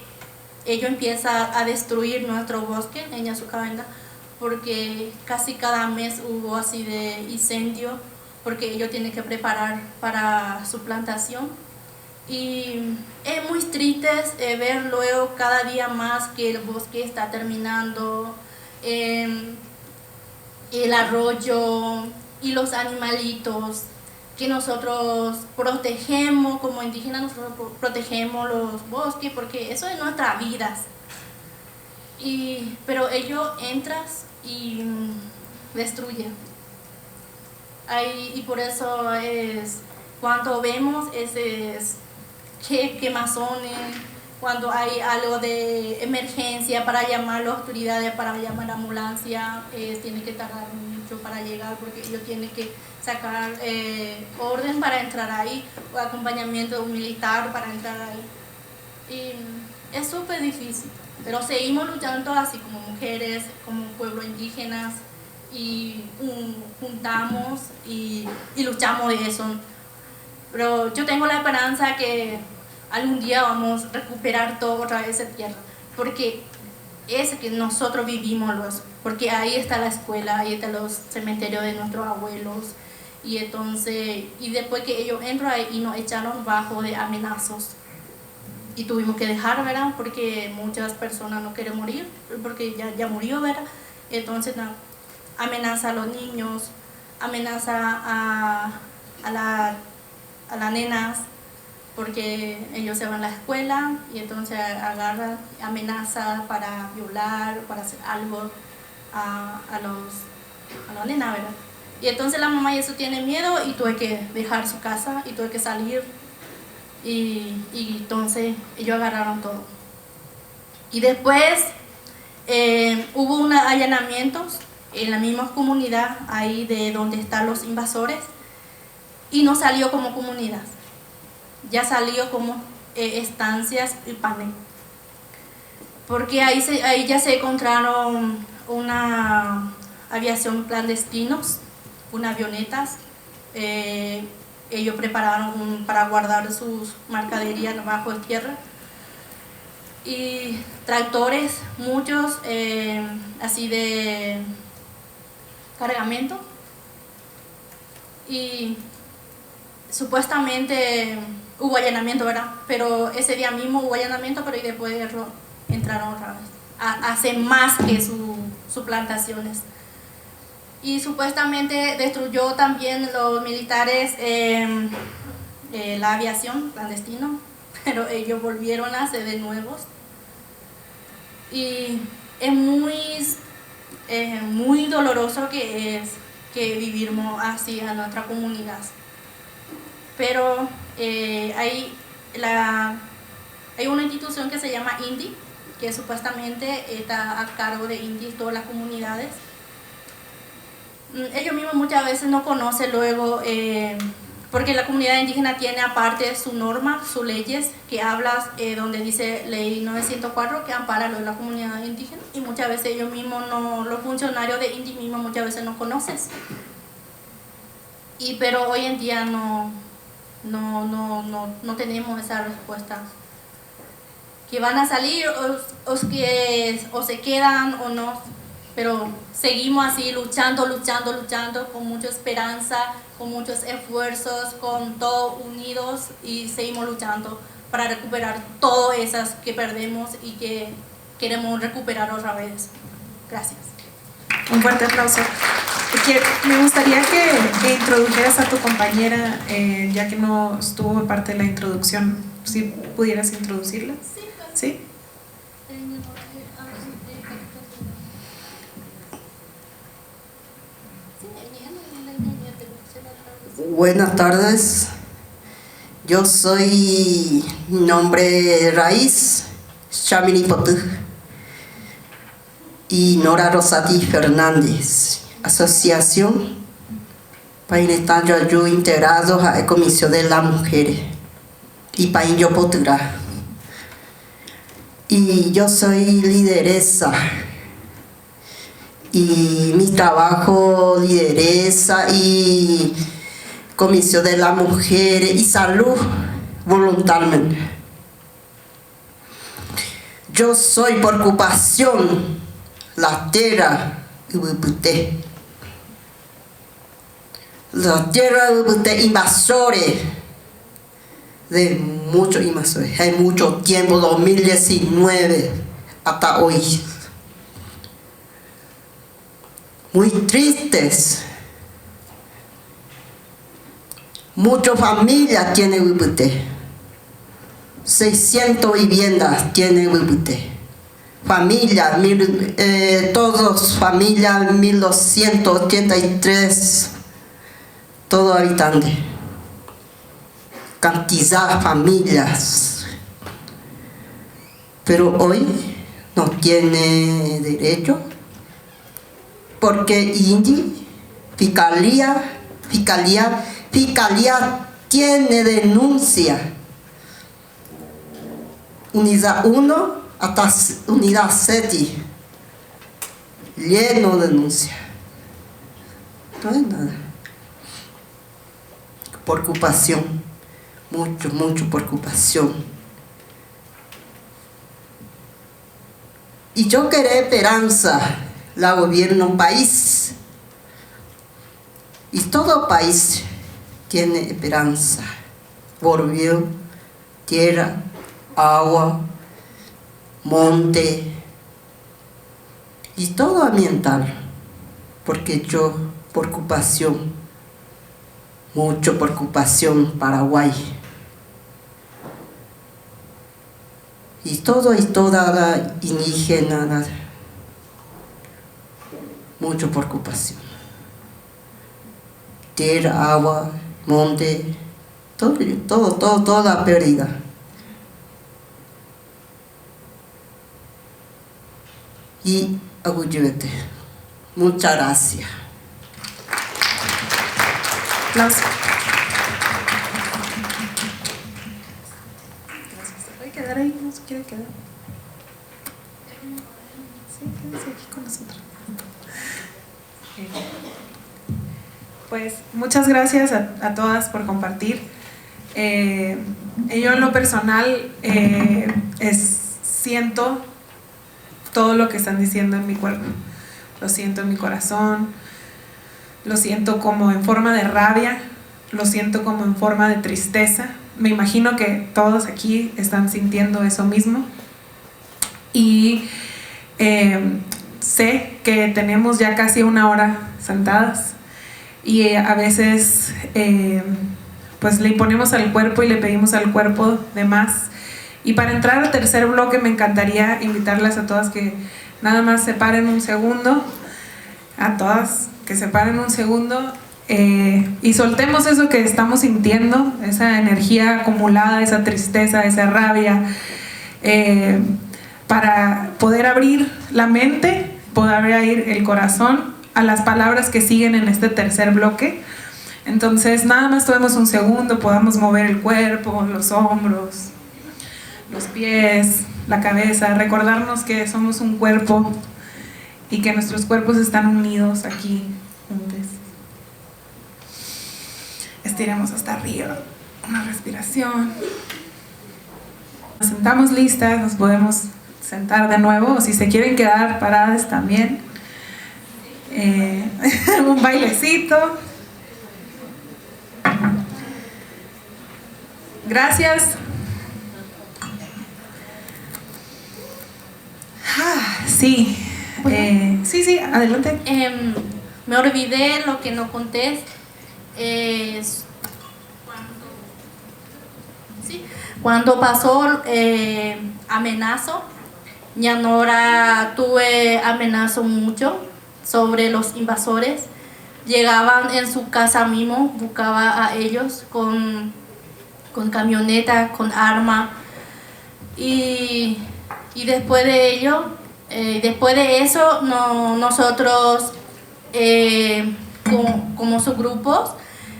ellos empiezan a destruir nuestro bosque en Ñazucaventa, porque casi cada mes hubo así de incendio, porque ellos tienen que preparar para su plantación. Y es muy triste ver luego cada día más que el bosque está terminando, el arroyo y los animalitos que nosotros protegemos como indígenas, nosotros protegemos los bosques porque eso es nuestra vida. Pero ellos entran y destruyen. Y por eso es, cuando vemos quemazones, cuando hay algo de emergencia para llamar a las autoridades, para llamar a ambulancia, tiene que tardar mucho para llegar, porque ellos tienen que sacar orden para entrar ahí, o acompañamiento de un militar para entrar ahí. Y es súper difícil, pero seguimos luchando así como mujeres, como pueblos indígenas, y juntamos y luchamos de eso. Pero yo tengo la esperanza que algún día vamos a recuperar todo otra vez esa tierra, porque es que nosotros vivimos, porque ahí está la escuela, ahí están los cementerios de nuestros abuelos, y entonces, y después que ellos entran ahí y nos echaron bajo de amenazas, y tuvimos que dejar, ¿verdad? Porque muchas personas no quieren morir, porque ya murió, ¿verdad? Entonces amenaza a los niños, amenaza a las nenas, porque ellos se van a la escuela y entonces agarran, amenaza para violar, para hacer algo a la nena, ¿verdad? Y entonces la mamá y eso tiene miedo, y tuve que dejar su casa y tuve que salir, y entonces ellos agarraron todo. Y después hubo unos allanamientos en la misma comunidad, ahí de donde están los invasores, y no salió como comunidad, ya salió como estancias y panel, porque ahí ya se encontraron una aviación clandestinos, unas avionetas, ellos prepararon para guardar sus mercaderías bajo tierra, y tractores, muchos así de cargamento, y supuestamente hubo allanamiento, ¿verdad? Pero ese día mismo hubo allanamiento, pero y después entraron otra vez a hacer más que sus plantaciones. Y supuestamente destruyó también los militares la aviación clandestina, pero ellos volvieron a hacer de nuevos. Y es muy doloroso que vivimos así en nuestra comunidad. Pero hay hay una institución que se llama INDI, que supuestamente está a cargo de INDI todas las comunidades. Ellos mismos muchas veces no conocen luego, porque la comunidad indígena tiene aparte su norma, sus leyes, que habla donde dice ley 904 que ampara lo de la comunidad indígena, y muchas veces ellos mismos, los funcionarios de INDI mismos muchas veces no conocen. Pero hoy en día no tenemos esa respuesta. Que van a salir o se quedan o no, pero seguimos así luchando con mucha esperanza, con muchos esfuerzos, con todos unidos, y seguimos luchando para recuperar todas esas que perdemos y que queremos recuperar otra vez. Gracias. Un fuerte aplauso. Me gustaría que introdujeras a tu compañera, ya que no estuvo parte de la introducción, si pudieras introducirla. ¿Sí? Buenas tardes, yo soy nombre raíz, Chamini Potu, y Nora Rosati Fernández, asociación Paín Estadio yo integrado a la Comisión de las Mujeres y Paín yo Potura. Y yo soy lideresa, y mi trabajo lideresa y Comisión de las Mujeres y Salud voluntariamente. Yo soy por ocupación la tierra Ubupute. La tierra Ubupute invasores de muchos invasores. Hay mucho tiempo, 2019 hasta hoy. Muy tristes. Muchas familias tienen Ubupute. 600 viviendas tiene Ubupute. Familias, todos familias 1283, todos habitantes. Cantidad de familias. Pero hoy no tiene derecho porque INDI, Fiscalía tiene denuncia. Unidad 1 hasta unidad 7 lleno de denuncia. No hay nada. Preocupación, mucho preocupación. Y yo quiero esperanza, la gobierno país. Y todo país tiene esperanza. Volvió tierra, agua, monte y todo ambiental, porque yo preocupación, mucho preocupación Paraguay y todo y toda la indígena, mucho preocupación, tierra, agua, monte, toda la pérdida. Y aguyete. Muchas gracias. Aplausos. ¿Se puede quedar ahí? ¿No se quiere quedar? Sí, quédese aquí con nosotros. Pues muchas gracias a todas por compartir. Yo en lo personal siento todo lo que están diciendo en mi cuerpo, lo siento en mi corazón, lo siento como en forma de rabia, lo siento como en forma de tristeza. Me imagino que todos aquí están sintiendo eso mismo. Y sé que tenemos ya casi una hora sentadas y a veces pues le imponemos al cuerpo y le pedimos al cuerpo de más. Y para entrar al tercer bloque me encantaría invitarlas a todas que nada más se paren un segundo, a todas que se paren un segundo y soltemos eso que estamos sintiendo, esa energía acumulada, esa tristeza, esa rabia, para poder abrir la mente, poder abrir el corazón a las palabras que siguen en este tercer bloque. Entonces nada más tomemos un segundo, podamos mover el cuerpo, los hombros, los pies, la cabeza, recordarnos que somos un cuerpo y que nuestros cuerpos están unidos aquí juntos. Estiremos hasta arriba, una respiración. Nos sentamos listas, nos podemos sentar de nuevo, o si se quieren quedar paradas también. Un bailecito. Gracias. Sí, sí, adelante. Me olvidé lo que no conté. Cuando pasó amenazo, Ñanora tuve amenazo mucho sobre los invasores. Llegaban en su casa mismo, buscaba a ellos con camioneta, con arma, y después de ello, después de eso, nosotros como subgrupos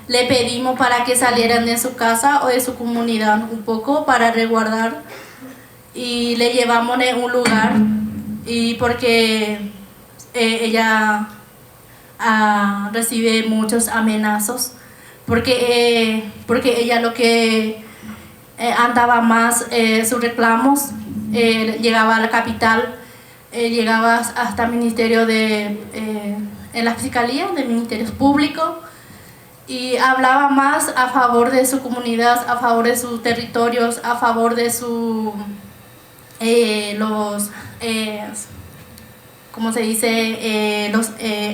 le pedimos para que salieran de su casa o de su comunidad un poco para resguardar, y le llevamos en un lugar, y porque ella recibe muchos amenazos, porque ella lo que andaba más sus reclamos, llegaba a la capital, llegaba hasta el ministerio en la fiscalía de ministerios públicos, y hablaba más a favor de su comunidad, a favor de sus territorios, a favor de ¿cómo se dice?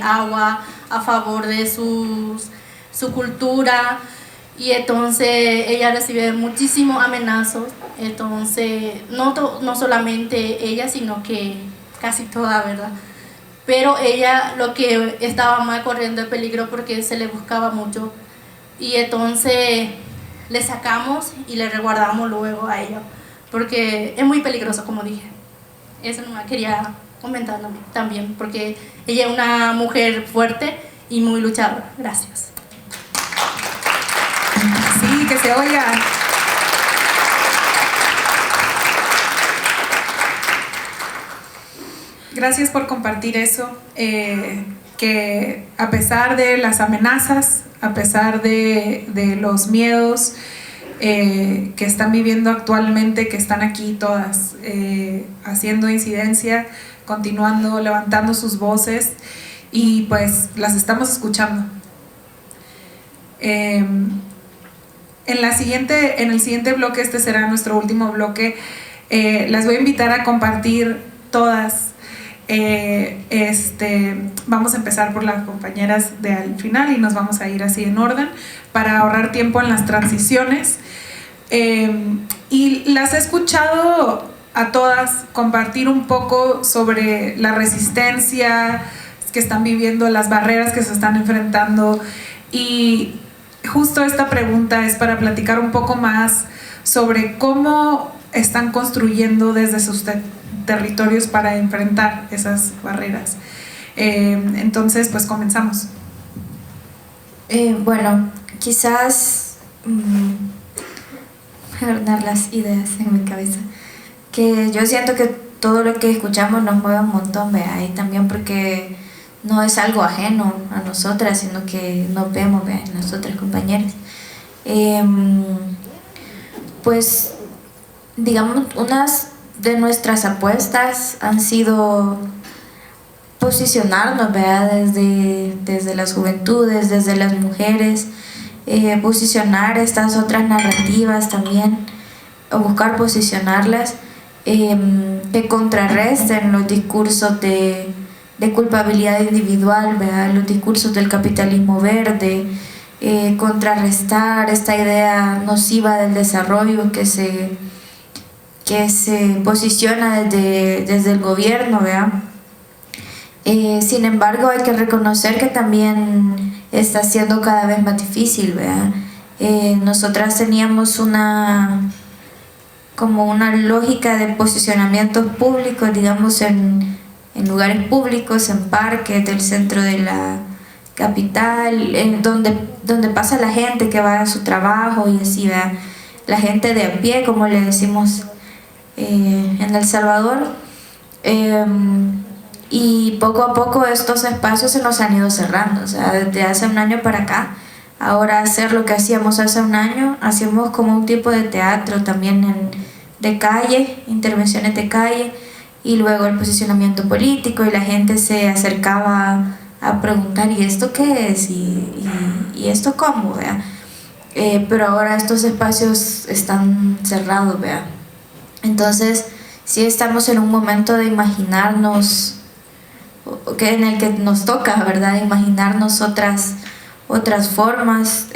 Agua, a favor de su cultura. Y entonces ella recibe muchísimos amenazos. Entonces no solamente ella, sino que casi toda, ¿verdad? Pero ella lo que estaba más corriendo el peligro porque se le buscaba mucho, y entonces le sacamos y le resguardamos luego a ella porque es muy peligroso, como dije. Eso no me quería comentar también, porque ella es una mujer fuerte y muy luchadora. Gracias. Sí, que se oiga. Gracias por compartir eso, que a pesar de las amenazas, a pesar de los miedos que están viviendo actualmente, que están aquí todas haciendo incidencia, continuando, levantando sus voces, y pues las estamos escuchando. En el siguiente bloque, este será nuestro último bloque, las voy a invitar a compartir todas. Vamos a empezar por las compañeras de al final y nos vamos a ir así en orden para ahorrar tiempo en las transiciones, y las he escuchado a todas compartir un poco sobre la resistencia que están viviendo, las barreras que se están enfrentando, y justo esta pregunta es para platicar un poco más sobre cómo están construyendo desde sus territorios para enfrentar esas barreras. Entonces, pues comenzamos. Bueno, quizás ordenar las ideas en mi cabeza. Que yo siento que todo lo que escuchamos nos mueve un montón, ¿vea? Y también porque no es algo ajeno a nosotras, sino que nos vemos, ¿vea?, en nosotras compañeras. Pues, digamos, unas de nuestras apuestas han sido posicionarnos, ¿verdad?, desde las juventudes, desde las mujeres, posicionar estas otras narrativas también, o buscar posicionarlas, que contrarresten los discursos de culpabilidad individual, ¿verdad?, los discursos del capitalismo verde, contrarrestar esta idea nociva del desarrollo que se posiciona desde el gobierno, ¿verdad? Sin embargo, hay que reconocer que también está siendo cada vez más difícil, ¿verdad? Nosotras teníamos como una lógica de posicionamientos públicos, digamos, en lugares públicos, en parques del centro de la capital, en donde pasa la gente que va a su trabajo y así, ¿verdad? La gente de a pie, como le decimos en El Salvador. Y poco a poco estos espacios se nos han ido cerrando, o sea, desde hace un año para acá. Ahora hacer lo que hacíamos hace un año, hacíamos como un tipo de teatro también de calle, intervenciones de calle, y luego el posicionamiento político, y la gente se acercaba a preguntar, ¿y esto qué es? ¿Y esto cómo? ¿Vea? Pero ahora estos espacios están cerrados, ¿vea? Entonces sí estamos en un momento de imaginarnos, en el que nos toca, ¿verdad?, imaginarnos otras formas.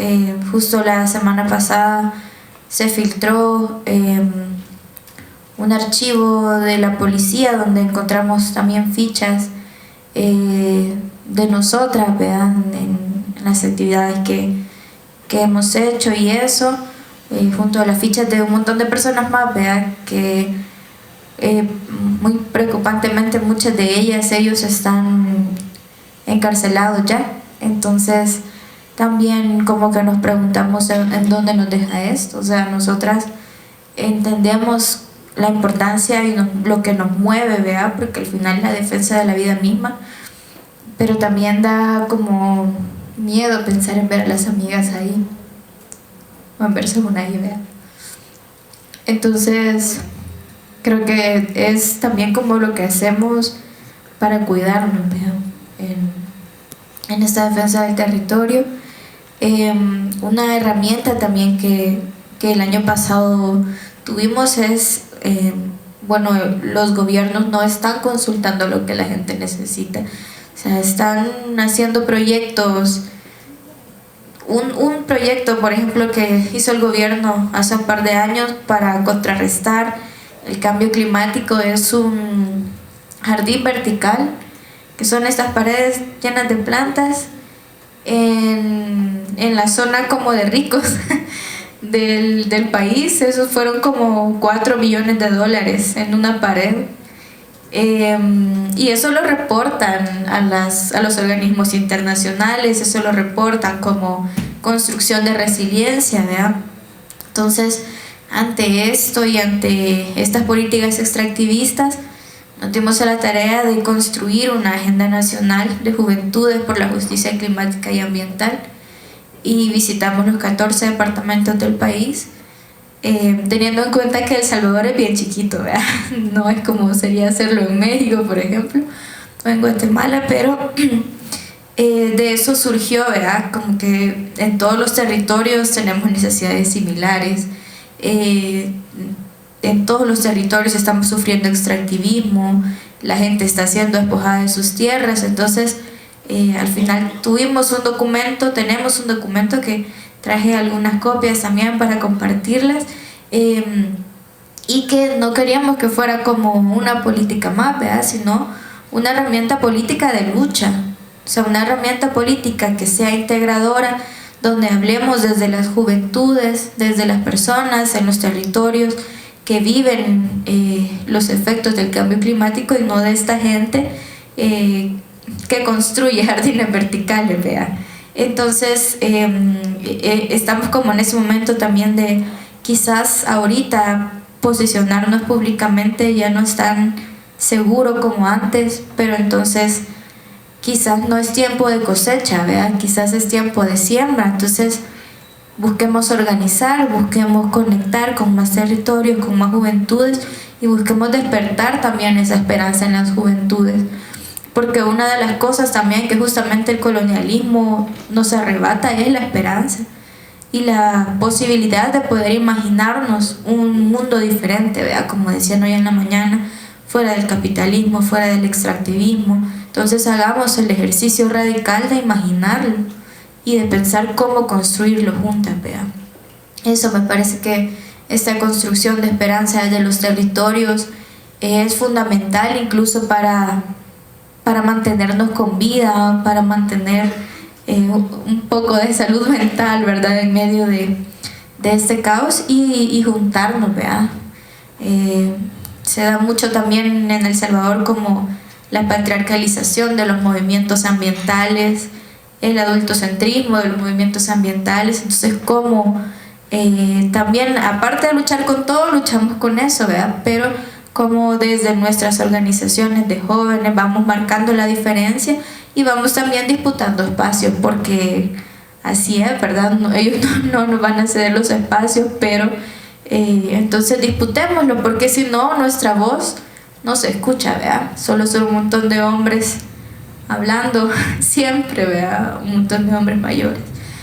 Justo la semana pasada se filtró un archivo de la policía donde encontramos también fichas de nosotras, vean, en las actividades que hemos hecho y eso, junto a las fichas de un montón de personas más, vean, que muy preocupantemente muchas de ellos están encarcelados ya. Entonces también como que nos preguntamos en dónde nos deja esto. O sea, nosotras entendemos la importancia y lo que nos mueve, ¿verdad? Porque al final es la defensa de la vida misma, pero también da como miedo pensar en ver a las amigas ahí o en verse una ahí, ¿verdad? Entonces creo que es también como lo que hacemos para cuidarnos, ¿verdad? En esta defensa del territorio. Una herramienta también que el año pasado tuvimos es, bueno, los gobiernos no están consultando lo que la gente necesita, o sea, están haciendo proyectos. Un proyecto, por ejemplo, que hizo el gobierno hace un par de años para contrarrestar el cambio climático es un jardín vertical, que son estas paredes llenas de plantas en la zona como de ricos del país. Esos fueron como $4 millones en una pared, y eso lo reportan a los organismos internacionales, eso lo reportan como construcción de resiliencia, ¿verdad? Entonces, ante esto y ante estas políticas extractivistas, nos dimos a la tarea de construir una agenda nacional de juventudes por la justicia climática y ambiental, y visitamos los 14 departamentos del país, teniendo en cuenta que El Salvador es bien chiquito, ¿verdad? No es como sería hacerlo en México, por ejemplo, o en Guatemala, pero de eso surgió, ¿verdad? Como que en todos los territorios tenemos necesidades similares. En todos los territorios estamos sufriendo extractivismo, la gente está siendo despojada de sus tierras. Entonces al final tenemos un documento que traje algunas copias también para compartirlas, y que no queríamos que fuera como una política más, ¿verdad?, sino una herramienta política de lucha, o sea, una herramienta política que sea integradora, donde hablemos desde las juventudes, desde las personas en los territorios que viven los efectos del cambio climático, y no de esta gente que construye jardines verticales, ¿verdad? Entonces estamos como en ese momento también de quizás ahorita posicionarnos públicamente ya no es tan seguro como antes, pero entonces quizás no es tiempo de cosecha, ¿verdad? Quizás es tiempo de siembra. Entonces busquemos organizar, busquemos conectar con más territorios, con más juventudes, y busquemos despertar también esa esperanza en las juventudes, porque una de las cosas también que justamente el colonialismo nos arrebata es la esperanza y la posibilidad de poder imaginarnos un mundo diferente, ¿verdad? Como decían hoy en la mañana, fuera del capitalismo, fuera del extractivismo. Entonces hagamos el ejercicio radical de imaginarlo y de pensar cómo construirlo juntas, ¿verdad? Eso me parece que esta construcción de esperanza de los territorios es fundamental, incluso para mantenernos con vida, para mantener un poco de salud mental, ¿verdad? En medio de este caos y juntarnos, ¿verdad? Se da mucho también en El Salvador como la patriarcalización de los movimientos ambientales, el adultocentrismo de los movimientos ambientales. Entonces, como también, aparte de luchar con todo, luchamos con eso, ¿verdad? Pero como desde nuestras organizaciones de jóvenes vamos marcando la diferencia y vamos también disputando espacios, porque así es, ¿verdad? No, ellos no nos van a ceder los espacios, pero entonces disputémoslo, porque si no, nuestra voz no se escucha, ¿verdad? Solo son un montón de hombres hablando siempre, ¿verdad? Un montón de hombres mayores.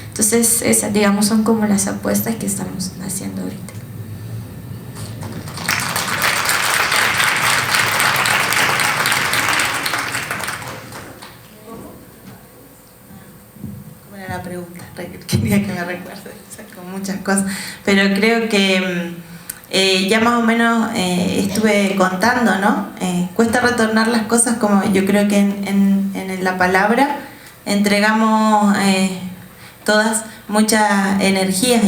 Entonces, esas, digamos, son como las apuestas que estamos haciendo ahorita. ¿Cómo era la pregunta? Quería que me recuerde, con muchas cosas, pero creo que ya más o menos estuve contando, ¿no? Cuesta retornar las cosas, como yo creo que en la palabra entregamos todas muchas energías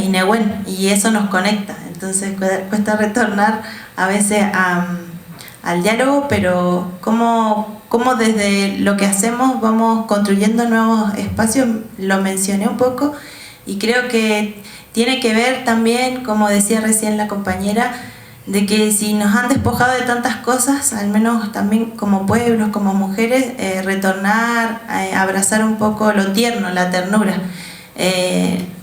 y eso nos conecta. Entonces cuesta retornar a veces al diálogo, pero cómo desde lo que hacemos vamos construyendo nuevos espacios, lo mencioné un poco, y creo que tiene que ver también, como decía recién la compañera, de que si nos han despojado de tantas cosas, al menos también como pueblos, como mujeres, retornar, abrazar un poco lo tierno, la ternura.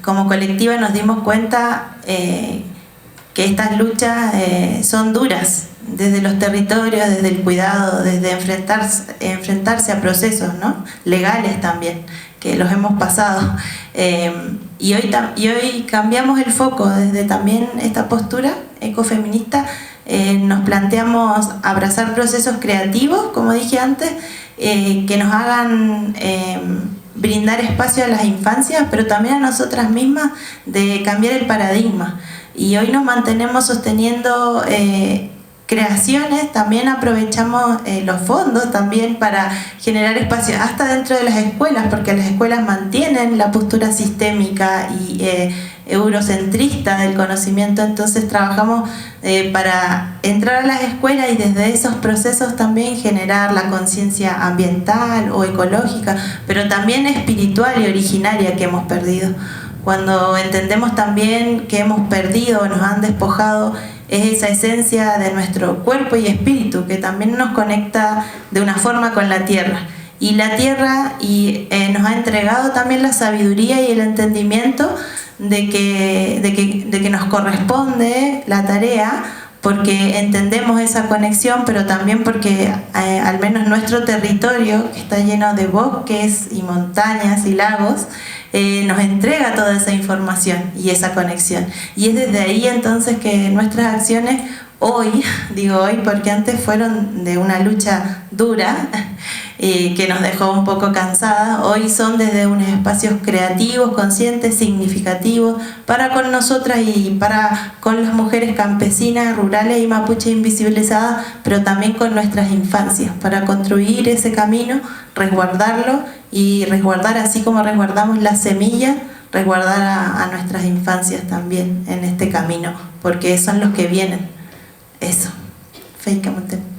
Como colectiva nos dimos cuenta que estas luchas son duras, desde los territorios, desde el cuidado, desde enfrentarse a procesos, ¿no? Legales también, que los hemos pasado. Y hoy cambiamos el foco desde también esta postura ecofeminista. Nos planteamos abrazar procesos creativos, como dije antes, que nos hagan brindar espacio a las infancias, pero también a nosotras mismas, de cambiar el paradigma. Y hoy nos mantenemos sosteniendo creaciones, también aprovechamos los fondos también para generar espacios hasta dentro de las escuelas, porque las escuelas mantienen la postura sistémica y eurocentrista del conocimiento. Entonces trabajamos para entrar a las escuelas y desde esos procesos también generar la conciencia ambiental o ecológica, pero también espiritual y originaria que hemos perdido. Cuando entendemos también que hemos perdido o nos han despojado, es esa esencia de nuestro cuerpo y espíritu que también nos conecta de una forma con la tierra. Y la tierra nos ha entregado también la sabiduría y el entendimiento de que nos corresponde la tarea, porque entendemos esa conexión, pero también porque al menos nuestro territorio, que está lleno de bosques y montañas y lagos, nos entrega toda esa información y esa conexión. Y es desde ahí entonces que nuestras acciones hoy, digo hoy porque antes fueron de una lucha dura, que nos dejó un poco cansadas, hoy son desde unos espacios creativos, conscientes, significativos, para con nosotras y para con las mujeres campesinas, rurales y mapuches invisibilizadas, pero también con nuestras infancias, para construir ese camino, resguardarlo y resguardar, así como resguardamos la semilla, resguardar a nuestras infancias también en este camino, porque son los que vienen. Eso. Feika Monten.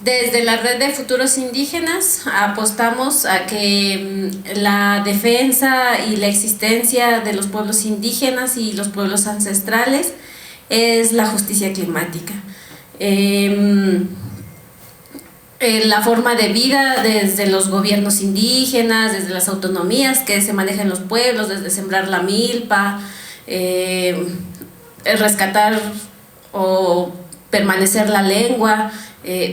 Desde la Red de Futuros Indígenas apostamos a que la defensa y la existencia de los pueblos indígenas y los pueblos ancestrales es la justicia climática. La forma de vida desde los gobiernos indígenas, desde las autonomías que se manejan en los pueblos, desde sembrar la milpa, rescatar o permanecer la lengua,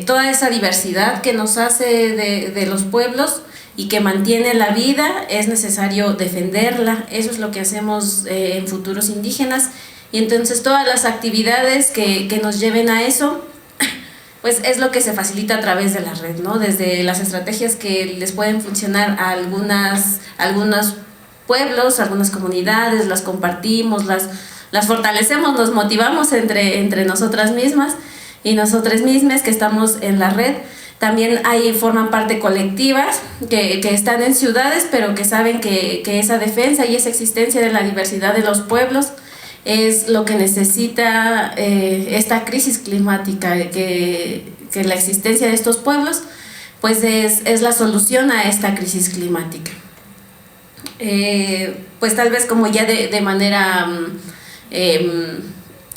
toda esa diversidad que nos hace de los pueblos y que mantiene la vida, es necesario defenderla. Eso es lo que hacemos en Futuros Indígenas, y entonces todas las actividades que nos lleven a eso, pues es lo que se facilita a través de la red, ¿no? Desde las estrategias que les pueden funcionar a algunos pueblos, algunas comunidades, las compartimos, las fortalecemos, nos motivamos entre nosotras mismas, y nosotras mismas que estamos en la red. También forman parte colectivas que están en ciudades, pero que saben que esa defensa y esa existencia de la diversidad de los pueblos es lo que necesita esta crisis climática, que la existencia de estos pueblos pues es la solución a esta crisis climática. Pues tal vez como ya de manera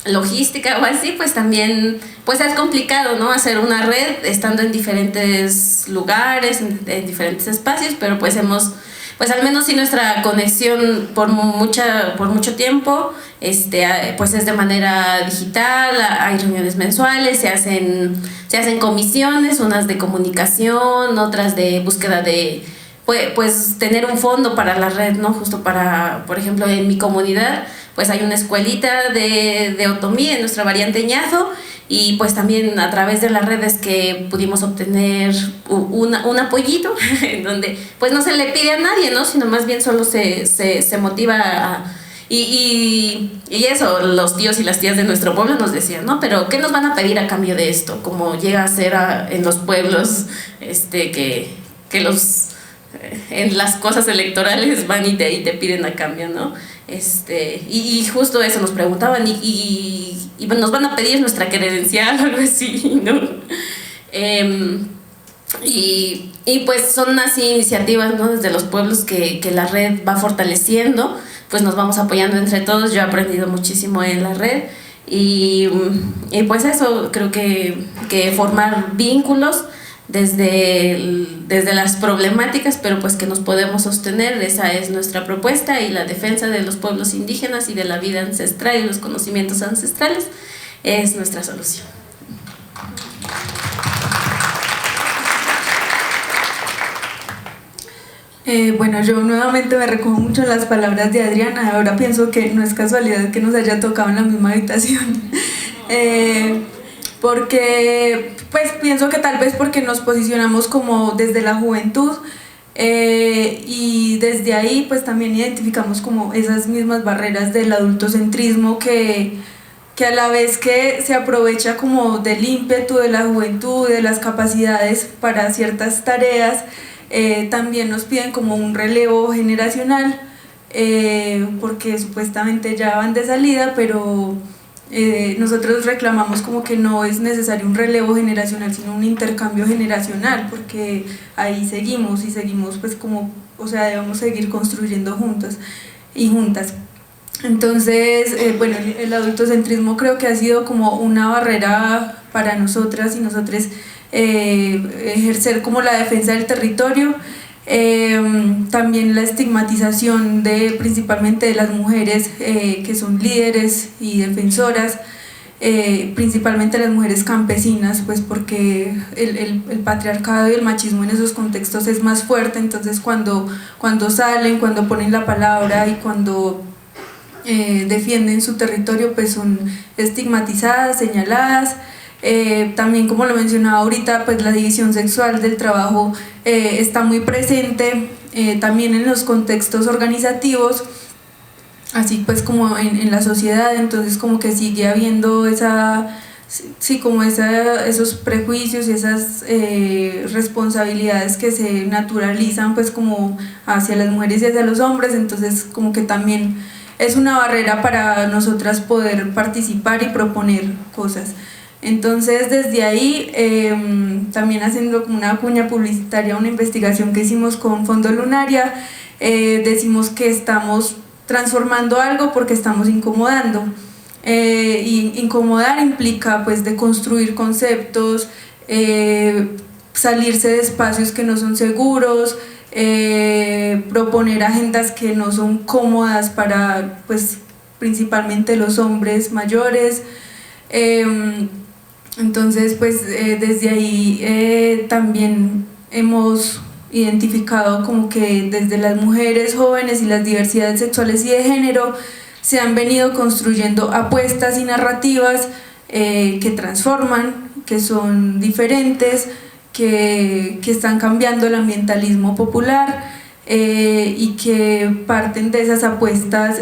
logística o así, pues también pues es complicado, ¿no?, hacer una red estando en diferentes lugares, en diferentes espacios, pero pues pues al menos si nuestra conexión por mucho tiempo pues es de manera digital, hay reuniones mensuales, se hacen comisiones, unas de comunicación, otras de búsqueda de pues tener un fondo para la red, ¿no? Justo para, por ejemplo, en mi comunidad pues hay una escuelita de Otomí en nuestra variante Ñazo, y pues también a través de las redes que pudimos obtener un apoyito en donde pues no se le pide a nadie, ¿no?, sino más bien solo se motiva y eso, los tíos y las tías de nuestro pueblo nos decían, ¿no?, pero ¿qué nos van a pedir a cambio de esto? Como llega a ser en los pueblos que los en las cosas electorales van y te piden a cambio, ¿no? Y justo eso nos preguntaban, y nos van a pedir nuestra credencial o algo así, ¿no? Y pues son así iniciativas, ¿no?, desde los pueblos que la red va fortaleciendo, pues nos vamos apoyando entre todos. Yo he aprendido muchísimo en la red, y pues eso, creo que formar vínculos desde las problemáticas, pero pues que nos podemos sostener, esa es nuestra propuesta, y la defensa de los pueblos indígenas y de la vida ancestral y los conocimientos ancestrales es nuestra solución. Bueno, yo nuevamente me recojo mucho las palabras de Adriana. Ahora pienso que no es casualidad que nos haya tocado en la misma habitación. Porque pues pienso que tal vez porque nos posicionamos como desde la juventud, y desde ahí pues también identificamos como esas mismas barreras del adultocentrismo que a la vez que se aprovecha como del ímpetu de la juventud, de las capacidades para ciertas tareas, también nos piden como un relevo generacional, porque supuestamente ya van de salida, pero nosotros reclamamos como que no es necesario un relevo generacional, sino un intercambio generacional, porque ahí seguimos pues como, o sea, debemos seguir construyendo juntos y juntas. Entonces, bueno, el adultocentrismo creo que ha sido como una barrera para nosotras y nosotros, ejercer como la defensa del territorio. También la estigmatización principalmente de las mujeres que son líderes y defensoras, principalmente las mujeres campesinas, pues porque el patriarcado y el machismo en esos contextos es más fuerte. Entonces cuando salen, cuando ponen la palabra y cuando defienden su territorio, pues son estigmatizadas, señaladas. También, como lo mencionaba ahorita, pues la división sexual del trabajo está muy presente, también en los contextos organizativos, así pues como en la sociedad. Entonces como que sigue habiendo esos prejuicios y esas responsabilidades que se naturalizan pues como hacia las mujeres y hacia los hombres. Entonces como que también es una barrera para nosotras poder participar y proponer cosas. Entonces desde ahí, también haciendo como una cuña publicitaria, una investigación que hicimos con Fondo Lunaria, decimos que estamos transformando algo porque estamos incomodando, y incomodar implica pues deconstruir conceptos, salirse de espacios que no son seguros, proponer agendas que no son cómodas para pues principalmente los hombres mayores. Entonces pues desde ahí también hemos identificado como que desde las mujeres jóvenes y las diversidades sexuales y de género se han venido construyendo apuestas y narrativas que transforman, que son diferentes, que están cambiando el ambientalismo popular, y que parten de esas apuestas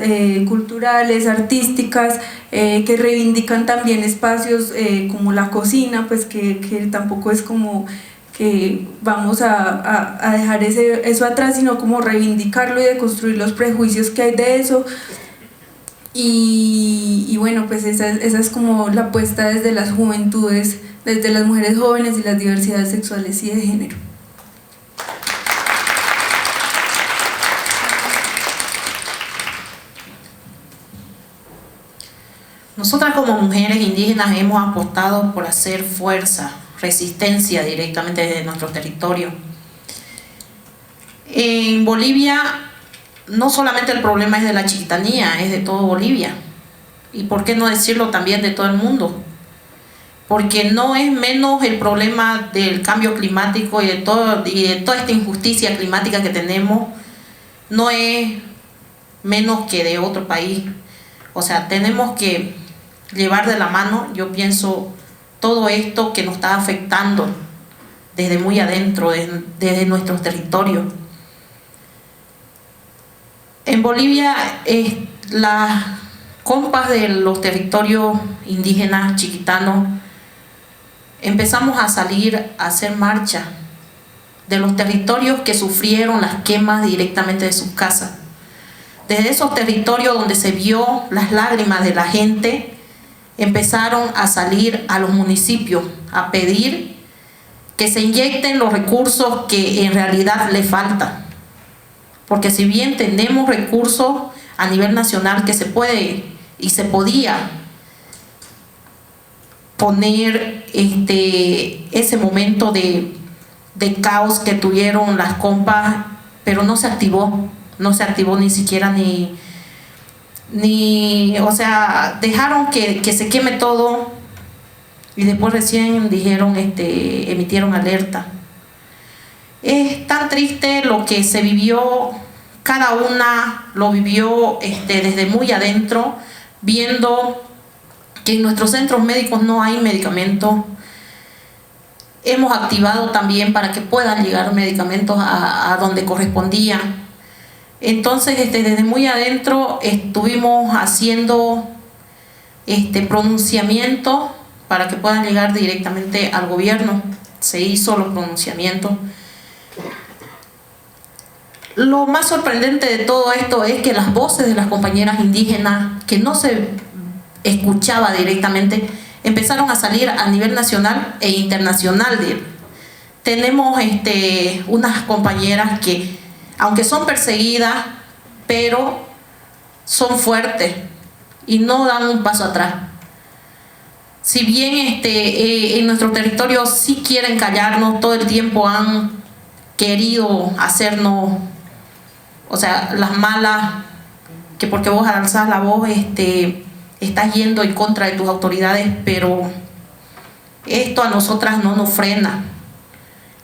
culturales, artísticas, que reivindican también espacios como la cocina, pues que tampoco es como que vamos a dejar eso atrás, sino como reivindicarlo y deconstruir los prejuicios que hay de eso. Y bueno, pues esa es como la apuesta desde las juventudes, desde las mujeres jóvenes y las diversidades sexuales y de género. Nosotras como mujeres indígenas hemos apostado por hacer fuerza, resistencia directamente desde nuestro territorio. En Bolivia no solamente el problema es de la Chiquitanía, es de todo Bolivia. Y por qué no decirlo también de todo el mundo. Porque no es menos el problema del cambio climático y de toda esta injusticia climática que tenemos, no es menos que de otro país. O sea, tenemos que llevar de la mano, yo pienso, todo esto que nos está afectando desde muy adentro, desde nuestros territorios. En Bolivia, las compas de los territorios indígenas chiquitanos empezamos a salir a hacer marcha de los territorios que sufrieron las quemas directamente de sus casas. Desde esos territorios donde se vio las lágrimas de la gente, empezaron a salir a los municipios a pedir que se inyecten los recursos que en realidad le faltan. Porque si bien tenemos recursos a nivel nacional que se puede y se podía poner ese momento de caos que tuvieron las compas, pero no se activó ni siquiera o sea, dejaron que se queme todo y después recién dijeron, emitieron alerta. Es tan triste lo que se vivió, cada una lo vivió desde muy adentro, viendo que en nuestros centros médicos no hay medicamentos. Hemos activado también para que puedan llegar medicamentos a donde correspondía. Entonces, desde muy adentro estuvimos haciendo pronunciamientos para que puedan llegar directamente al gobierno. Se hizo los pronunciamientos. Lo más sorprendente de todo esto es que las voces de las compañeras indígenas, que no se escuchaba directamente, empezaron a salir a nivel nacional e internacional. Tenemos unas compañeras que, aunque son perseguidas, pero son fuertes y no dan un paso atrás. Si bien en nuestro territorio sí quieren callarnos, todo el tiempo han querido hacernos, o sea, las malas, que porque vos alzás la voz estás yendo en contra de tus autoridades, pero esto a nosotras no nos frena.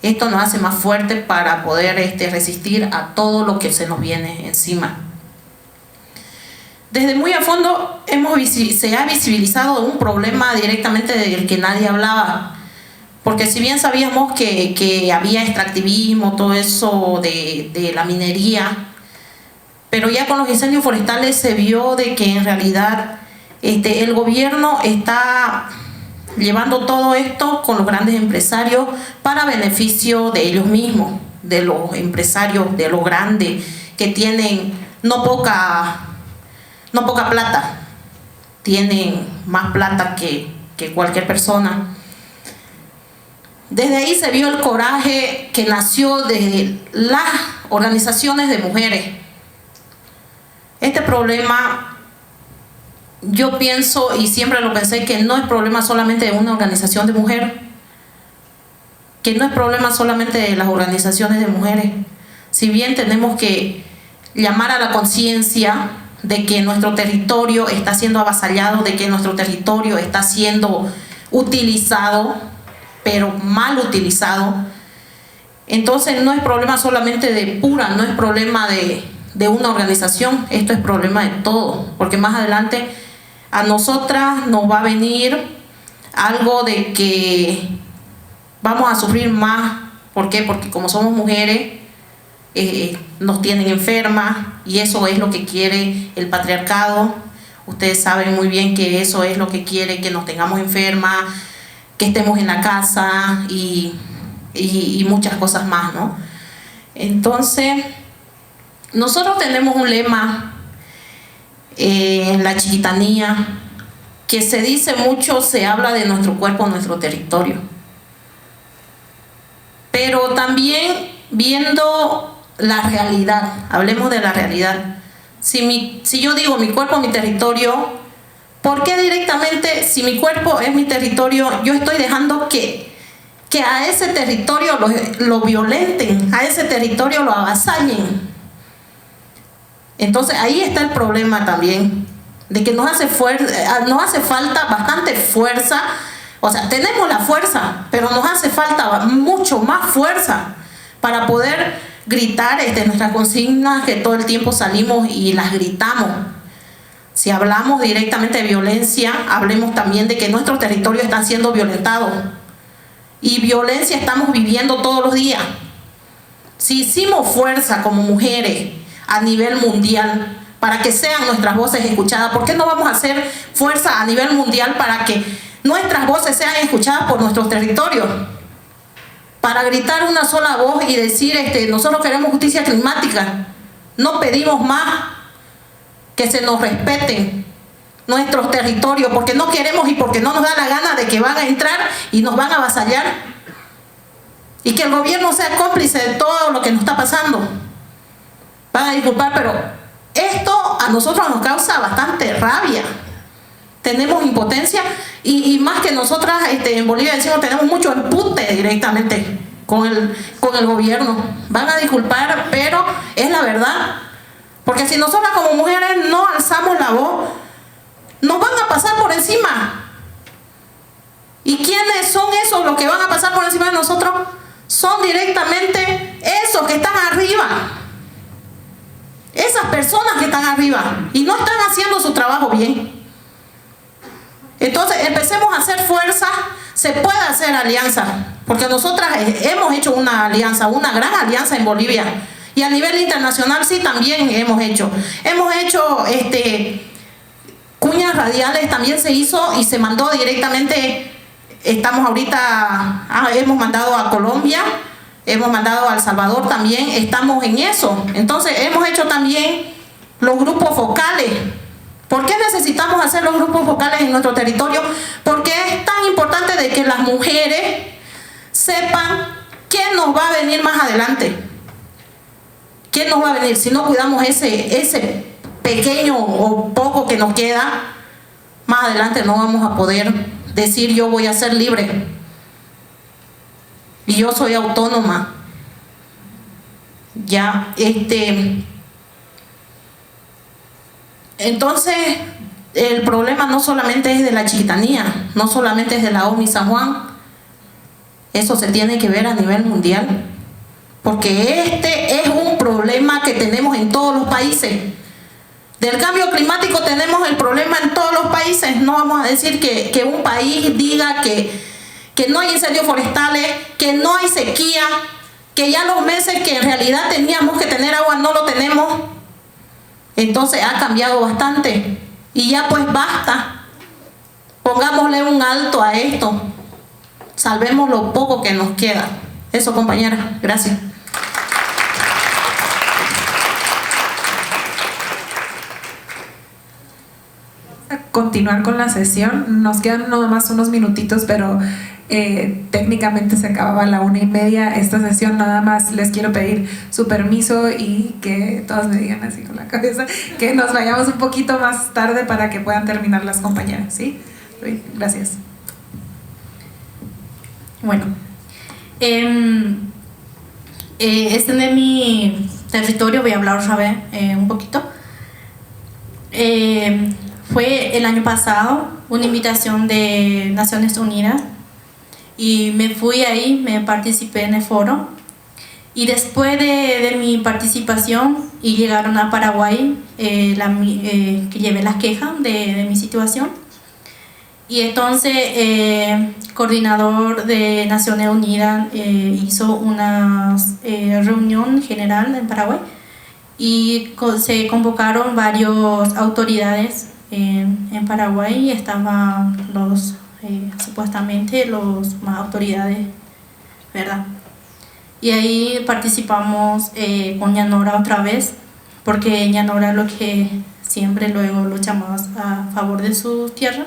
Esto nos hace más fuertes para poder resistir a todo lo que se nos viene encima. Desde muy a fondo se ha visibilizado un problema directamente del que nadie hablaba. Porque si bien sabíamos que había extractivismo, todo eso de la minería, pero ya con los incendios forestales se vio de que en realidad el gobierno está llevando todo esto con los grandes empresarios para beneficio de ellos mismos, de los empresarios, de los grandes, que tienen no poca plata, tienen más plata que cualquier persona. Desde ahí se vio el coraje que nació desde las organizaciones de mujeres. Este problema, yo pienso y siempre lo pensé, que no es problema solamente de una organización de mujeres, que no es problema solamente de las organizaciones de mujeres. Si bien tenemos que llamar a la conciencia de que nuestro territorio está siendo avasallado, de que nuestro territorio está siendo utilizado, pero mal utilizado, entonces no es problema solamente de Pura, no es problema de una organización, esto es problema de todo, porque más adelante a nosotras nos va a venir algo de que vamos a sufrir más. ¿Por qué? Porque como somos mujeres, nos tienen enfermas, y eso es lo que quiere el patriarcado. Ustedes saben muy bien que eso es lo que quiere, que nos tengamos enfermas, que estemos en la casa y muchas cosas más, ¿no? Entonces, nosotros tenemos un lema en la chiquitanía que se dice mucho, se habla de nuestro cuerpo, nuestro territorio. Pero también viendo la realidad, hablemos de la realidad. Si yo digo mi cuerpo, mi territorio, ¿por qué directamente, si mi cuerpo es mi territorio, yo estoy dejando que a ese territorio lo violenten, a ese territorio lo avasallen? Entonces ahí está el problema también, de que nos hace falta bastante fuerza. O sea, tenemos la fuerza, pero nos hace falta mucho más fuerza para poder gritar nuestras consignas que todo el tiempo salimos y las gritamos. Si hablamos directamente de violencia, hablemos también de que nuestros territorios están siendo violentados. Y violencia estamos viviendo todos los días. Si hicimos fuerza como mujeres a nivel mundial para que sean nuestras voces escuchadas, ¿por qué no vamos a hacer fuerza a nivel mundial para que nuestras voces sean escuchadas por nuestros territorios? Para gritar una sola voz y decir, nosotros queremos justicia climática, no pedimos más, que se nos respeten nuestros territorios, porque no queremos y porque no nos da la gana de que van a entrar y nos van a avasallar, y que el gobierno sea cómplice de todo lo que nos está pasando. Van a disculpar, pero esto a nosotros nos causa bastante rabia. Tenemos impotencia y más que nosotras en Bolivia decimos, tenemos mucho empute directamente con el gobierno. Van a disculpar, pero es la verdad. Porque si nosotras como mujeres no alzamos la voz, nos van a pasar por encima. ¿Y quiénes son esos los que van a pasar por encima de nosotros? Son directamente esos que están arriba. Esas personas que están arriba y no están haciendo su trabajo bien. Entonces empecemos a hacer fuerza. Se puede hacer alianza, porque nosotras hemos hecho una alianza, una gran alianza en Bolivia, y a nivel internacional sí también hemos hecho cuñas radiales, también se hizo y se mandó directamente. Estamos ahorita, hemos mandado a Colombia, hemos mandado a El Salvador también, estamos en eso. Entonces hemos hecho también los grupos focales. ¿Por qué necesitamos hacer los grupos focales en nuestro territorio? Porque es tan importante de que las mujeres sepan qué nos va a venir más adelante. ¿Qué nos va a venir? Si no cuidamos ese pequeño o poco que nos queda, más adelante no vamos a poder decir yo voy a ser libre y yo soy autónoma. Ya, entonces el problema no solamente es de la chiquitanía, no solamente es de la OMI San Juan, eso se tiene que ver a nivel mundial, porque es un problema que tenemos en todos los países. Del cambio climático tenemos el problema en todos los países. No vamos a decir que un país diga que no hay incendios forestales, que no hay sequía, que ya los meses que en realidad teníamos que tener agua no lo tenemos. Entonces ha cambiado bastante y ya pues basta. Pongámosle un alto a esto. Salvemos lo poco que nos queda. Eso, compañera. Gracias. Continuar con la sesión. Nos quedan nada más unos minutitos, pero técnicamente se acababa a la 1:30 esta sesión. Nada más les quiero pedir su permiso y que todos me digan así con la cabeza que nos vayamos un poquito más tarde para que puedan terminar las compañeras, ¿sí? Gracias. Bueno, de mi territorio voy a hablar otra vez un poquito. Fue el año pasado una invitación de Naciones Unidas y me fui ahí, me participé en el foro, y después de mi participación y llegaron a Paraguay, que llevé las quejas de mi situación, y entonces coordinador de Naciones Unidas hizo una reunión general en Paraguay y se convocaron varias autoridades en Paraguay y estaban supuestamente los más autoridades, ¿verdad? Y ahí participamos con Ñanora otra vez, porque Ñanora lo que siempre luego lucha más a favor de su tierra.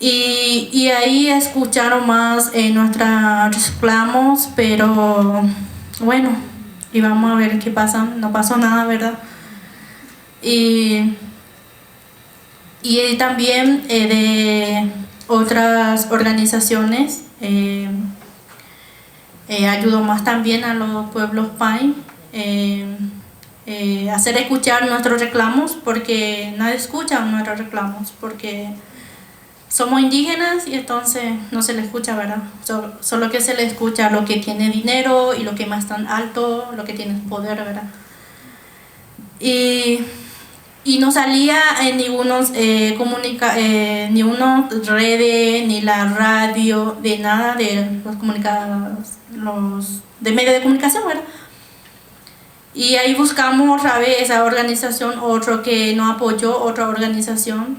Y ahí escucharon más nuestros reclamos, pero bueno, y vamos a ver qué pasa. No pasó nada, ¿verdad? Y también de otras organizaciones ayudó más también a los pueblos Pai hacer escuchar nuestros reclamos, porque nadie escucha nuestros reclamos, porque somos indígenas y entonces no se le escucha, ¿verdad? Solo que se le escucha lo que tiene dinero y lo que más tan alto, lo que tiene poder, ¿verdad? Y no salía en ningunos ni unas redes, ni la radio, de nada de los de medios de comunicación, ¿verdad? Y ahí buscamos otra vez esa organización, otro que nos apoyó, otra organización.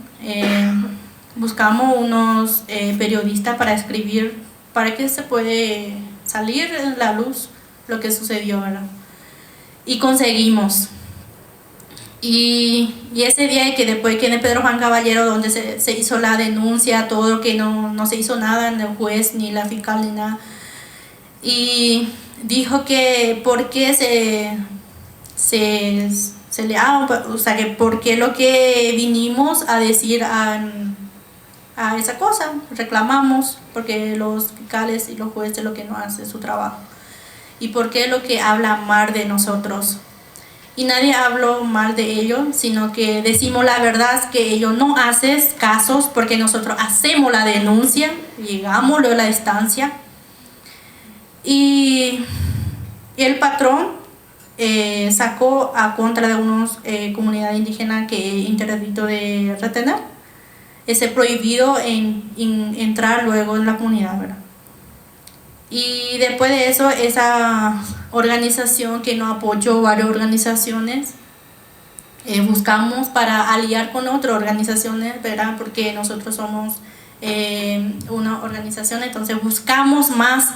Buscamos unos periodistas para escribir, para que se puede salir en la luz lo que sucedió, ¿verdad? Y conseguimos. Y ese día que después que en Pedro Juan Caballero, donde se hizo la denuncia, todo, que no se hizo nada, ni el juez, ni la fiscal, ni nada. Y dijo que por qué o sea, que por qué lo que vinimos a decir a esa cosa, reclamamos, porque los fiscales y los jueces lo que no hacen su trabajo. Y por qué lo que habla mal de nosotros. Y nadie habló mal de ellos, sino que decimos la verdad, que ellos no hacen casos, porque nosotros hacemos la denuncia, llegamos a la instancia. Y el patrón sacó a contra de unas comunidades indígenas que interdicto de retener. Es prohibido entrar luego en la comunidad, ¿verdad? Y después de eso, esa organización que nos apoyó, varias organizaciones, buscamos para aliar con otras organizaciones, ¿verdad? Porque nosotros somos una organización, entonces buscamos más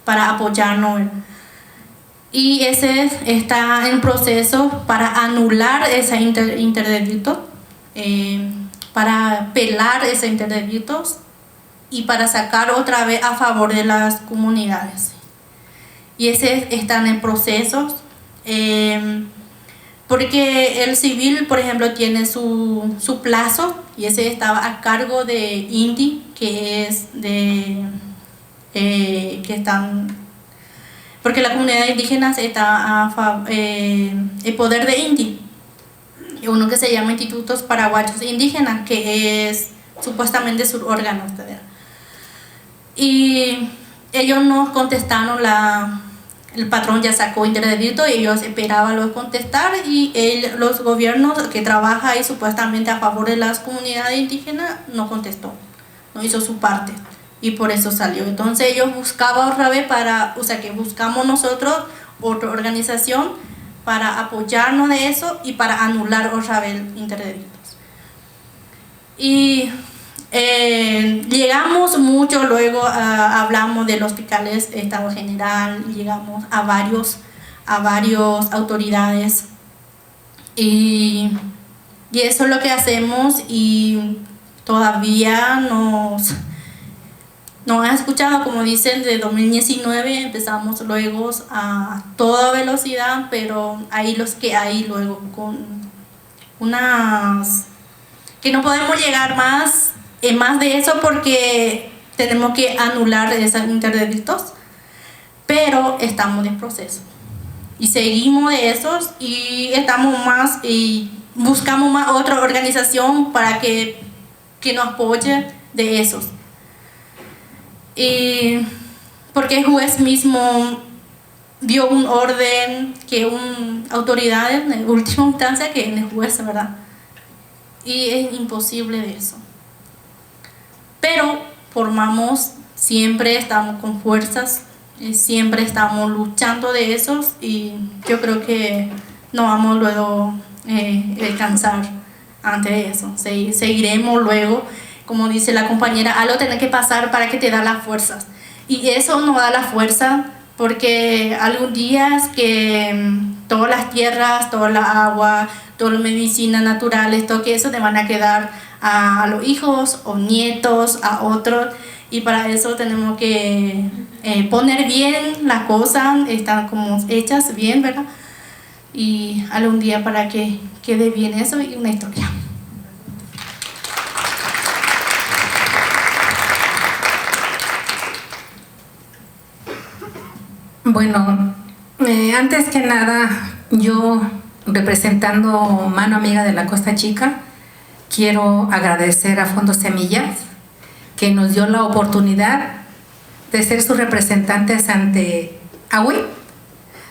para apoyarnos, ¿verdad? Y ese está en proceso para anular ese interdicto, para apelar ese interdicto y para sacar otra vez a favor de las comunidades. Y ese están en procesos, porque el civil, por ejemplo, tiene su plazo, y ese estaba a cargo de INDI, que es que están, porque la comunidad indígena está el poder de INDI, uno que se llama Institutos Paraguayos Indígenas, que es supuestamente su órgano, ¿verdad? Y ellos nos contestaron, el patrón ya sacó interdicto y ellos esperaban contestar, y los gobiernos que trabajan ahí supuestamente a favor de las comunidades indígenas no contestó, no hizo su parte, y por eso salió. Entonces ellos buscaban otra vez que buscamos nosotros otra organización para apoyarnos de eso y para anular otra vez interdictos. Y llegamos mucho, luego hablamos de los hospitales de Estado General, llegamos a varias autoridades, y eso es lo que hacemos, y todavía no han escuchado, como dicen, de 2019 empezamos luego a toda velocidad, pero hay los que hay luego con unas que no podemos llegar más de eso, porque tenemos que anular esos interdictos, pero estamos en proceso y seguimos de esos, y estamos más y buscamos más otra organización para que nos apoye de esos, y porque el juez mismo dio un orden, que una autoridad en última instancia, que es el juez, ¿verdad? Y es imposible de eso. Pero formamos, siempre estamos con fuerzas, siempre estamos luchando de esos y yo creo que no vamos luego a cansar ante eso. Seguiremos luego, como dice la compañera, algo tiene que pasar para que te da las fuerzas. Y eso nos da la fuerza porque algún día que todas las tierras, toda la agua, todas las medicinas naturales, todo eso te van a quedar a los hijos o nietos, a otros. Y para eso tenemos que poner bien las cosas, están como hechas bien, ¿verdad? Y algún día para que quede bien eso y una historia. Bueno, antes que nada, yo representando Mano Amiga de la Costa Chica, quiero agradecer a Fondo Semillas que nos dio la oportunidad de ser sus representantes ante AWI,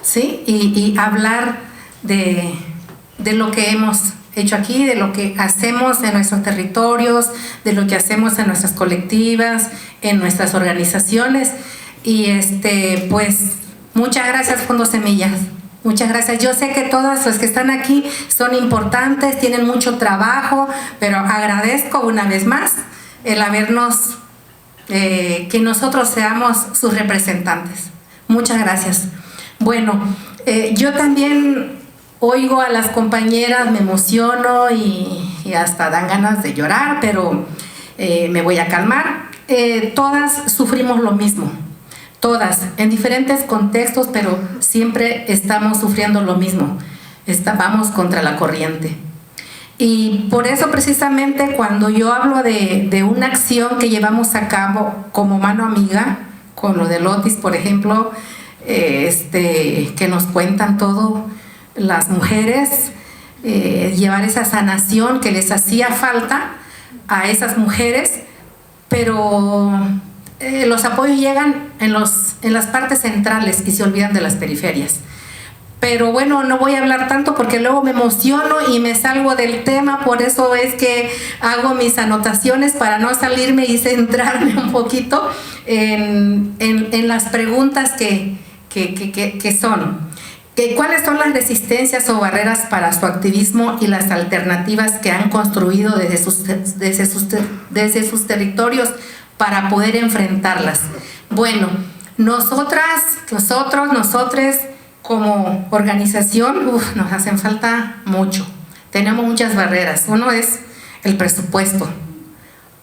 ¿sí? Y hablar de lo que hemos hecho aquí, de lo que hacemos en nuestros territorios, de lo que hacemos en nuestras colectivas, en nuestras organizaciones. Y pues muchas gracias, Fondo Semillas. Muchas gracias. Yo sé que todas las que están aquí son importantes, tienen mucho trabajo, pero agradezco una vez más el habernos, que nosotros seamos sus representantes. Muchas gracias. Bueno, yo también oigo a las compañeras, me emociono y hasta dan ganas de llorar, pero me voy a calmar. Todas sufrimos lo mismo. Todas, en diferentes contextos, pero siempre estamos sufriendo lo mismo. Vamos contra la corriente. Y por eso precisamente cuando yo hablo de una acción que llevamos a cabo como Mano Amiga, con lo del Otis, por ejemplo, que nos cuentan todo las mujeres, llevar esa sanación que les hacía falta a esas mujeres, pero los apoyos llegan en las partes centrales y se olvidan de las periferias. Pero bueno, no voy a hablar tanto porque luego me emociono y me salgo del tema, por eso es que hago mis anotaciones para no salirme y centrarme un poquito en las preguntas que son. ¿Cuáles son las resistencias o barreras para su activismo y las alternativas que han construido desde sus territorios para poder enfrentarlas? Bueno, nosotros como organización, nos hacen falta mucho. Tenemos muchas barreras. Uno es el presupuesto,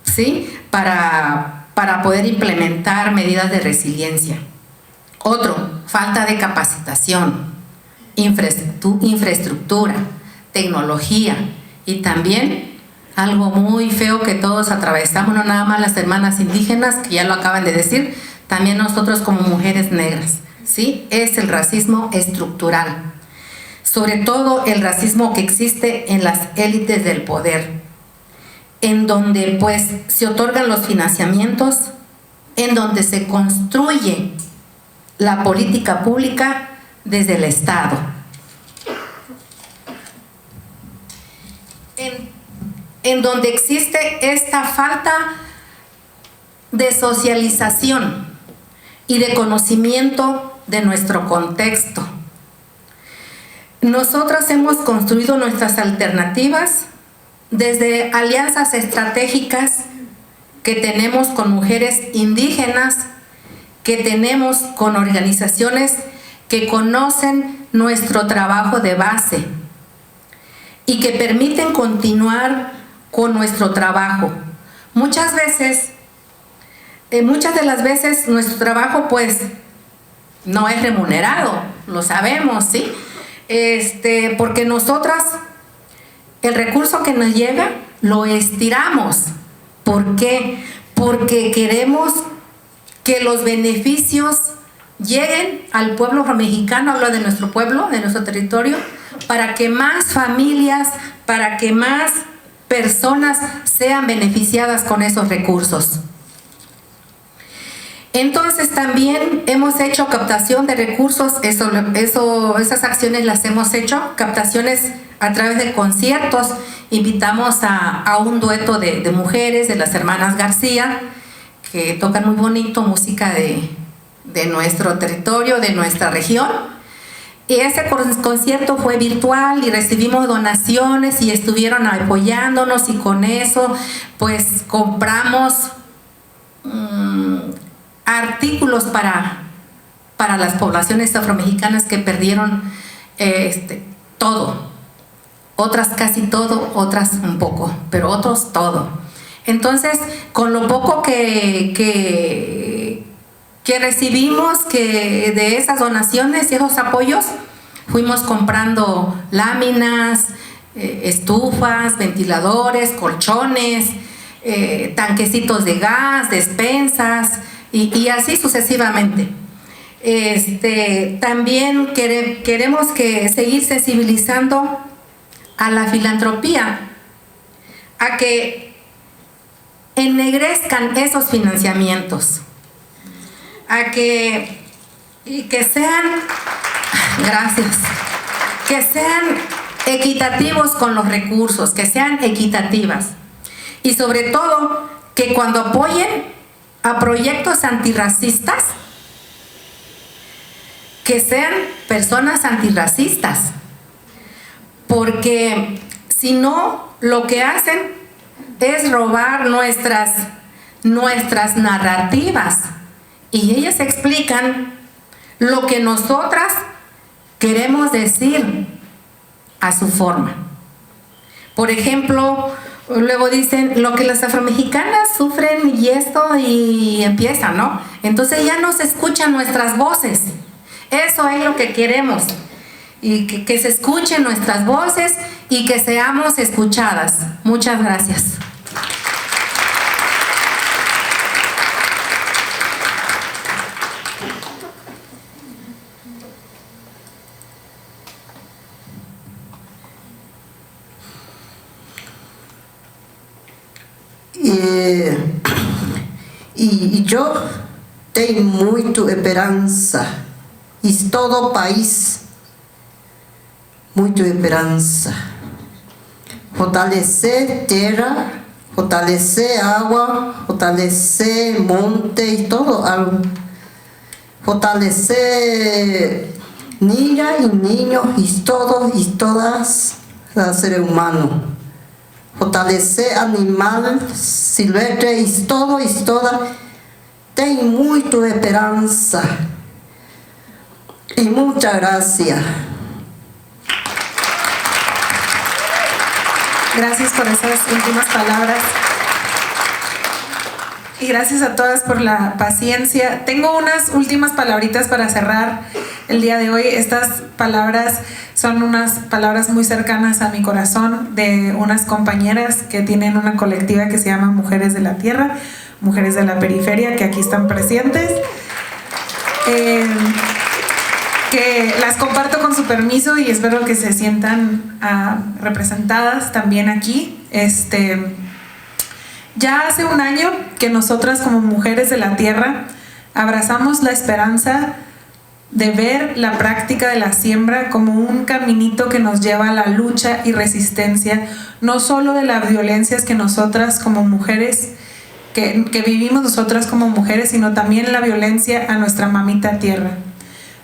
¿sí? Para poder implementar medidas de resiliencia. Otro, falta de capacitación, infraestructura, tecnología y también algo muy feo que todos atravesamos, no nada más las hermanas indígenas, que ya lo acaban de decir, también nosotros como mujeres negras, ¿sí? Es el racismo estructural, sobre todo el racismo que existe en las élites del poder, en donde pues se otorgan los financiamientos, en donde se construye la política pública desde el Estado. En donde existe esta falta de socialización y de conocimiento de nuestro contexto. Nosotras hemos construido nuestras alternativas desde alianzas estratégicas que tenemos con mujeres indígenas, que tenemos con organizaciones que conocen nuestro trabajo de base y que permiten continuar con nuestro trabajo. Muchas de las veces nuestro trabajo pues no es remunerado, lo sabemos, ¿sí? Porque nosotras el recurso que nos llega lo estiramos. ¿Por qué? Porque queremos que los beneficios lleguen al pueblo mexicano, hablo de nuestro pueblo, de nuestro territorio, para que más familias, para que más personas sean beneficiadas con esos recursos. Entonces también hemos hecho captación de recursos, esas acciones las hemos hecho, captaciones a través de conciertos. Invitamos a un dueto de mujeres, de las hermanas García, que tocan muy bonito música de nuestro territorio, de nuestra región. Y ese concierto fue virtual y recibimos donaciones y estuvieron apoyándonos, y con eso pues compramos artículos para las poblaciones afromexicanas que perdieron todo. Otras casi todo, otras un poco, pero otros todo. Entonces, con lo poco que recibimos de esas donaciones y esos apoyos, fuimos comprando láminas, estufas, ventiladores, colchones, tanquecitos de gas, despensas y así sucesivamente. También queremos seguir sensibilizando a la filantropía, a que ennegrezcan esos financiamientos, y que sean, gracias, que sean equitativos con los recursos, que sean equitativas, y sobre todo que cuando apoyen a proyectos antirracistas, que sean personas antirracistas, porque si no, lo que hacen es robar nuestras narrativas, y ellas explican lo que nosotras queremos decir a su forma. Por ejemplo, luego dicen lo que las afromexicanas sufren y empiezan, ¿no? Entonces ya no se escuchan nuestras voces. Eso es lo que queremos, y que se escuchen nuestras voces y que seamos escuchadas. Muchas gracias. E eu tenho muito esperança, e todo o país, muito esperança. Fortalecer terra, fortalecer água, fortalecer monte e todo algo. Fortalecer niña e niños e todos e todas os seres humanos. Fortalecer animal silvestre e todo e toda. Tem muita esperança. E muchas gracias. Gracias por esas últimas palabras. Y gracias a todas por la paciencia. Tengo unas últimas palabritas para cerrar el día de hoy. Estas palabras son unas palabras muy cercanas a mi corazón, de unas compañeras que tienen una colectiva que se llama Mujeres de la Tierra, Mujeres de la Periferia, que aquí están presentes. Que las comparto con su permiso y espero que se sientan representadas también aquí. Ya hace un año que nosotras como Mujeres de la Tierra abrazamos la esperanza de ver la práctica de la siembra como un caminito que nos lleva a la lucha y resistencia, no solo de las violencias que nosotras como mujeres, que vivimos nosotras como mujeres, sino también la violencia a nuestra mamita tierra.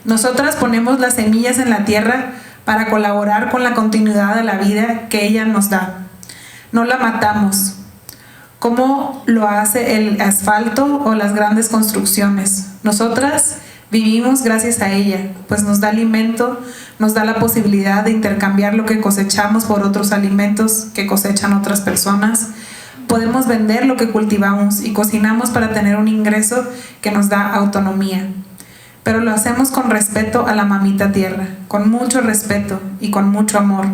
Nosotras ponemos las semillas en la tierra para colaborar con la continuidad de la vida que ella nos da. No la matamos, como lo hace el asfalto o las grandes construcciones. Nosotras vivimos gracias a ella, pues nos da alimento, nos da la posibilidad de intercambiar lo que cosechamos por otros alimentos que cosechan otras personas. Podemos vender lo que cultivamos y cocinamos para tener un ingreso que nos da autonomía. Pero lo hacemos con respeto a la mamita tierra, con mucho respeto y con mucho amor.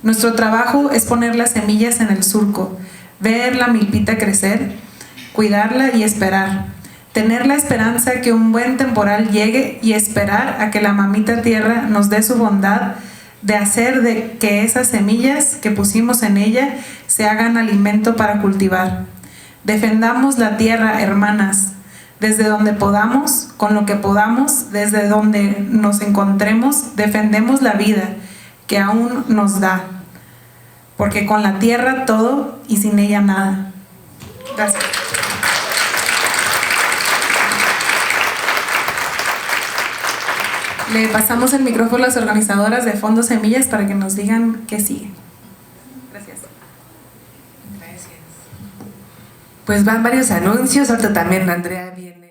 Nuestro trabajo es poner las semillas en el surco, ver la milpita crecer, cuidarla y esperar. Tener la esperanza que un buen temporal llegue y esperar a que la mamita tierra nos dé su bondad de hacer de que esas semillas que pusimos en ella se hagan alimento para cultivar. Defendamos la tierra, hermanas, desde donde podamos, con lo que podamos, desde donde nos encontremos, defendemos la vida que aún nos da, porque con la tierra todo y sin ella nada. Gracias. Le pasamos el micrófono a las organizadoras de Fondo Semillas para que nos digan qué sigue. Gracias. Pues van varios anuncios, ahorita también Andrea viene